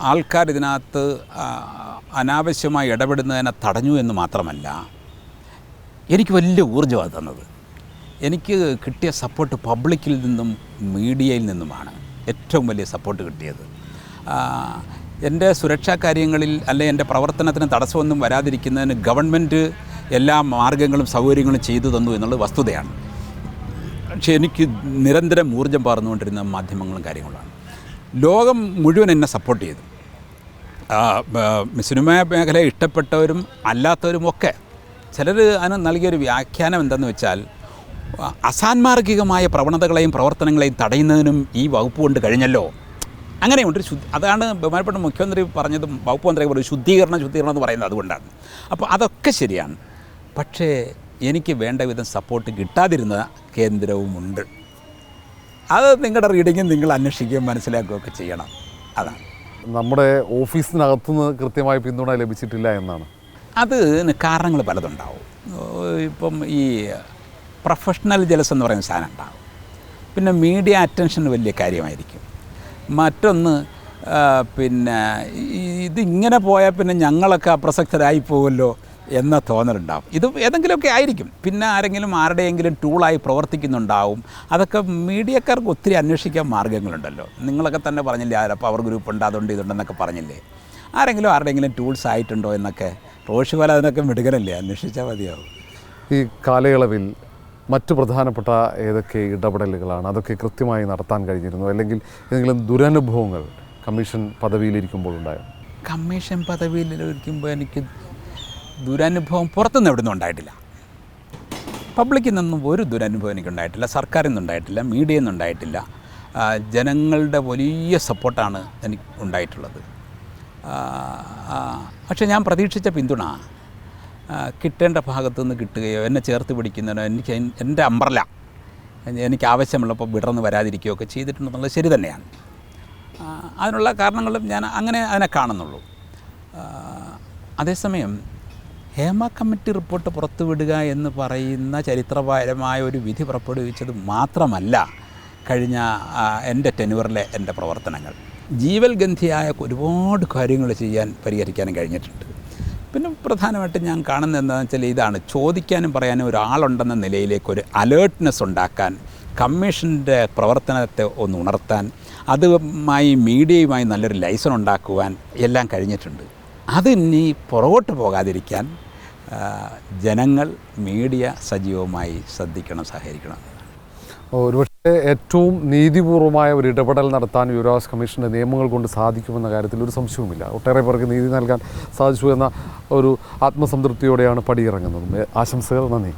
ആൾക്കാർ ഇതിനകത്ത് അനാവശ്യമായി ഇടപെടുന്നതിനെ തടഞ്ഞു എന്ന് മാത്രമല്ല, എനിക്ക് വലിയ ഊർജ്ജമാണ് തന്നത്. എനിക്ക് കിട്ടിയ സപ്പോർട്ട് പബ്ലിക്കിൽ നിന്നും മീഡിയയിൽ നിന്നുമാണ് ഏറ്റവും വലിയ സപ്പോർട്ട് കിട്ടിയത്. എൻ്റെ സുരക്ഷാ കാര്യങ്ങളിൽ അല്ലെ എൻ്റെ പ്രവർത്തനത്തിന് തടസ്സമൊന്നും വരാതിരിക്കുന്നതിന് ഗവൺമെൻറ് എല്ലാ മാർഗങ്ങളും സൗകര്യങ്ങളും ചെയ്തു തന്നു എന്നുള്ളത് വസ്തുതയാണ്. പക്ഷേ എനിക്ക് നിരന്തരം ഊർജ്ജം പകർന്നുകൊണ്ടിരുന്ന മാധ്യമങ്ങളും കാര്യങ്ങളാണ്. ലോകം മുഴുവൻ എന്നെ സപ്പോർട്ട് ചെയ്തു. സിനിമാ മേഖല ഇഷ്ടപ്പെട്ടവരും അല്ലാത്തവരുമൊക്കെ. ചിലർ അതിന് നൽകിയൊരു വ്യാഖ്യാനം എന്താണെന്ന് വെച്ചാൽ, അസാൻമാർഗികമായ പ്രവണതകളെയും പ്രവർത്തനങ്ങളെയും തടയുന്നതിനും ഈ വകുപ്പ് കൊണ്ട് കഴിഞ്ഞല്ലോ. അങ്ങനെയുണ്ട് അതാണ് ബഹുമാനപ്പെട്ട മുഖ്യമന്ത്രി പറഞ്ഞതും വകുപ്പ് മന്ത്രി പറഞ്ഞത് ശുദ്ധീകരണം എന്ന് പറയുന്നത് അതുകൊണ്ടാണ്. അപ്പോൾ അതൊക്കെ ശരിയാണ്. പക്ഷേ എനിക്ക് വേണ്ട വിധം സപ്പോർട്ട് കിട്ടാതിരുന്ന കേന്ദ്രവുമുണ്ട്. അത് നിങ്ങളുടെ റീഡിങ്ങും നിങ്ങൾ അന്വേഷിക്കുകയും മനസ്സിലാക്കുകയൊക്കെ ചെയ്യണം. അതാണ് നമ്മുടെ ഓഫീസിനകത്തുനിന്ന് കൃത്യമായ പിന്തുണ ലഭിച്ചിട്ടില്ല എന്നാണ്. അത് കാരണങ്ങൾ പലതുണ്ടാവും. ഇപ്പം ഈ പ്രൊഫഷണൽ ജലസ് എന്ന് പറയുന്ന സാധനം ഉണ്ടാവും. പിന്നെ മീഡിയ അറ്റൻഷൻ വലിയ കാര്യമായിരിക്കും. മറ്റൊന്ന് പിന്നെ ഇതിങ്ങനെ പോയാൽ പിന്നെ ഞങ്ങളൊക്കെ അപ്രസക്തരായി പോകുമല്ലോ എന്ന തോന്നലുണ്ടാവും. ഇത് ഏതെങ്കിലുമൊക്കെ ആയിരിക്കും. പിന്നെ ആരുടെയെങ്കിലും ടൂളായി പ്രവർത്തിക്കുന്നുണ്ടാവും. അതൊക്കെ മീഡിയക്കാർക്ക് ഒത്തിരി അന്വേഷിക്കാൻ മാർഗ്ഗങ്ങളുണ്ടല്ലോ. നിങ്ങളൊക്കെ തന്നെ പറഞ്ഞില്ലേ, പവർ ഗ്രൂപ്പ് ഉണ്ട്, അതുണ്ട്, ഇതുണ്ടെന്നൊക്കെ പറഞ്ഞില്ലേ. ആരുടെയെങ്കിലും ടൂൾസ് ആയിട്ടുണ്ടോ എന്നൊക്കെ റോഷിവാല അതിനൊക്കെ മിടുകനല്ലേ, അന്വേഷിച്ചാൽ മതിയാവും. ഈ കാലയളവിൽ മറ്റു പ്രധാനപ്പെട്ട ഏതൊക്കെ ഇടപെടലുകളാണ് അതൊക്കെ കൃത്യമായി നടത്താൻ കഴിഞ്ഞിരുന്നു, അല്ലെങ്കിൽ ഏതെങ്കിലും ദുരനുഭവങ്ങൾ കമ്മീഷൻ പദവിയിലിരിക്കുമ്പോൾ ഉണ്ടായോ? കമ്മീഷൻ പദവിയിലിരിക്കുമ്പോൾ എനിക്ക് ദുരനുഭവം പുറത്തുനിന്ന് എവിടെ നിന്നും ഉണ്ടായിട്ടില്ല. പബ്ലിക്കിൽ നിന്നും ഒരു ദുരനുഭവം എനിക്കുണ്ടായിട്ടില്ല, സർക്കാരിൽ നിന്നുണ്ടായിട്ടില്ല, മീഡിയയിൽ നിന്നുണ്ടായിട്ടില്ല. ജനങ്ങളുടെ വലിയ സപ്പോർട്ടാണ് എനിക്ക് ഉണ്ടായിട്ടുള്ളത്. പക്ഷേ ഞാൻ പ്രതീക്ഷിച്ച പിന്തുണ കിട്ടേണ്ട ഭാഗത്തുനിന്ന് കിട്ടുകയോ എന്നെ ചേർത്ത് പിടിക്കുന്നതിനോ എനിക്ക് എൻ്റെ അംബ്രല എനിക്ക് ആവശ്യമുള്ളപ്പോൾ വിടർന്ന് വരാതിരിക്കുകയോ ഒക്കെ ചെയ്തിട്ടുണ്ടെന്നുള്ളത് ശരി തന്നെയാണ്. അതിനുള്ള കാരണങ്ങളും ഞാൻ അങ്ങനെ അതിനെ കാണുന്നുള്ളൂ. അതേസമയം ഹേമ കമ്മിറ്റി റിപ്പോർട്ട് പുറത്തുവിടുക എന്ന് പറയുന്ന ചരിത്രപരമായ ഒരു വിധി പുറപ്പെടുവിച്ചത് മാത്രമല്ല കഴിഞ്ഞ എൻ്റെ ടെന്യൂറിലെ എൻ്റെ പ്രവർത്തനങ്ങൾ. ജീവൽഗന്ധിയായ ഒരുപാട് കാര്യങ്ങൾ പരിഹരിക്കാനും കഴിഞ്ഞിട്ടുണ്ട്. പിന്നെ പ്രധാനമായിട്ടും ഞാൻ കാണുന്നത് എന്താണെന്ന് വെച്ചാൽ ഇതാണ്, ചോദിക്കാനും പറയാനും ഒരാളുണ്ടെന്ന നിലയിലേക്ക് ഒരു അലേർട്ട്നെസ് ഉണ്ടാക്കാൻ, കമ്മീഷൻ്റെ പ്രവർത്തനത്തെ ഒന്ന് ഉണർത്താൻ, അതുമായി മീഡിയയുമായി നല്ലൊരു ലൈസൺ ഉണ്ടാക്കുവാൻ എല്ലാം കഴിഞ്ഞിട്ടുണ്ട്. അതിനി പുറകോട്ട് പോകാതിരിക്കാൻ ജനങ്ങൾ, മീഡിയ സജീവമായി ശ്രദ്ധിക്കണം, സഹകരിക്കണം. ഒരുപക്ഷെ ഏറ്റവും നീതിപൂർവമായ ഒരു ഇടപെടൽ നടത്താൻ യുവരാജ് കമ്മീഷൻ്റെ നിയമങ്ങൾ കൊണ്ട് സാധിക്കുമെന്ന കാര്യത്തിൽ ഒരു സംശയവുമില്ല. ഒട്ടേറെ പേർക്ക് നീതി നൽകാൻ സാധിച്ചു എന്ന ഒരു ആത്മസംതൃപ്തിയോടെയാണ് പടിയിറങ്ങുന്നത്. ആശംസകൾ, നന്ദി.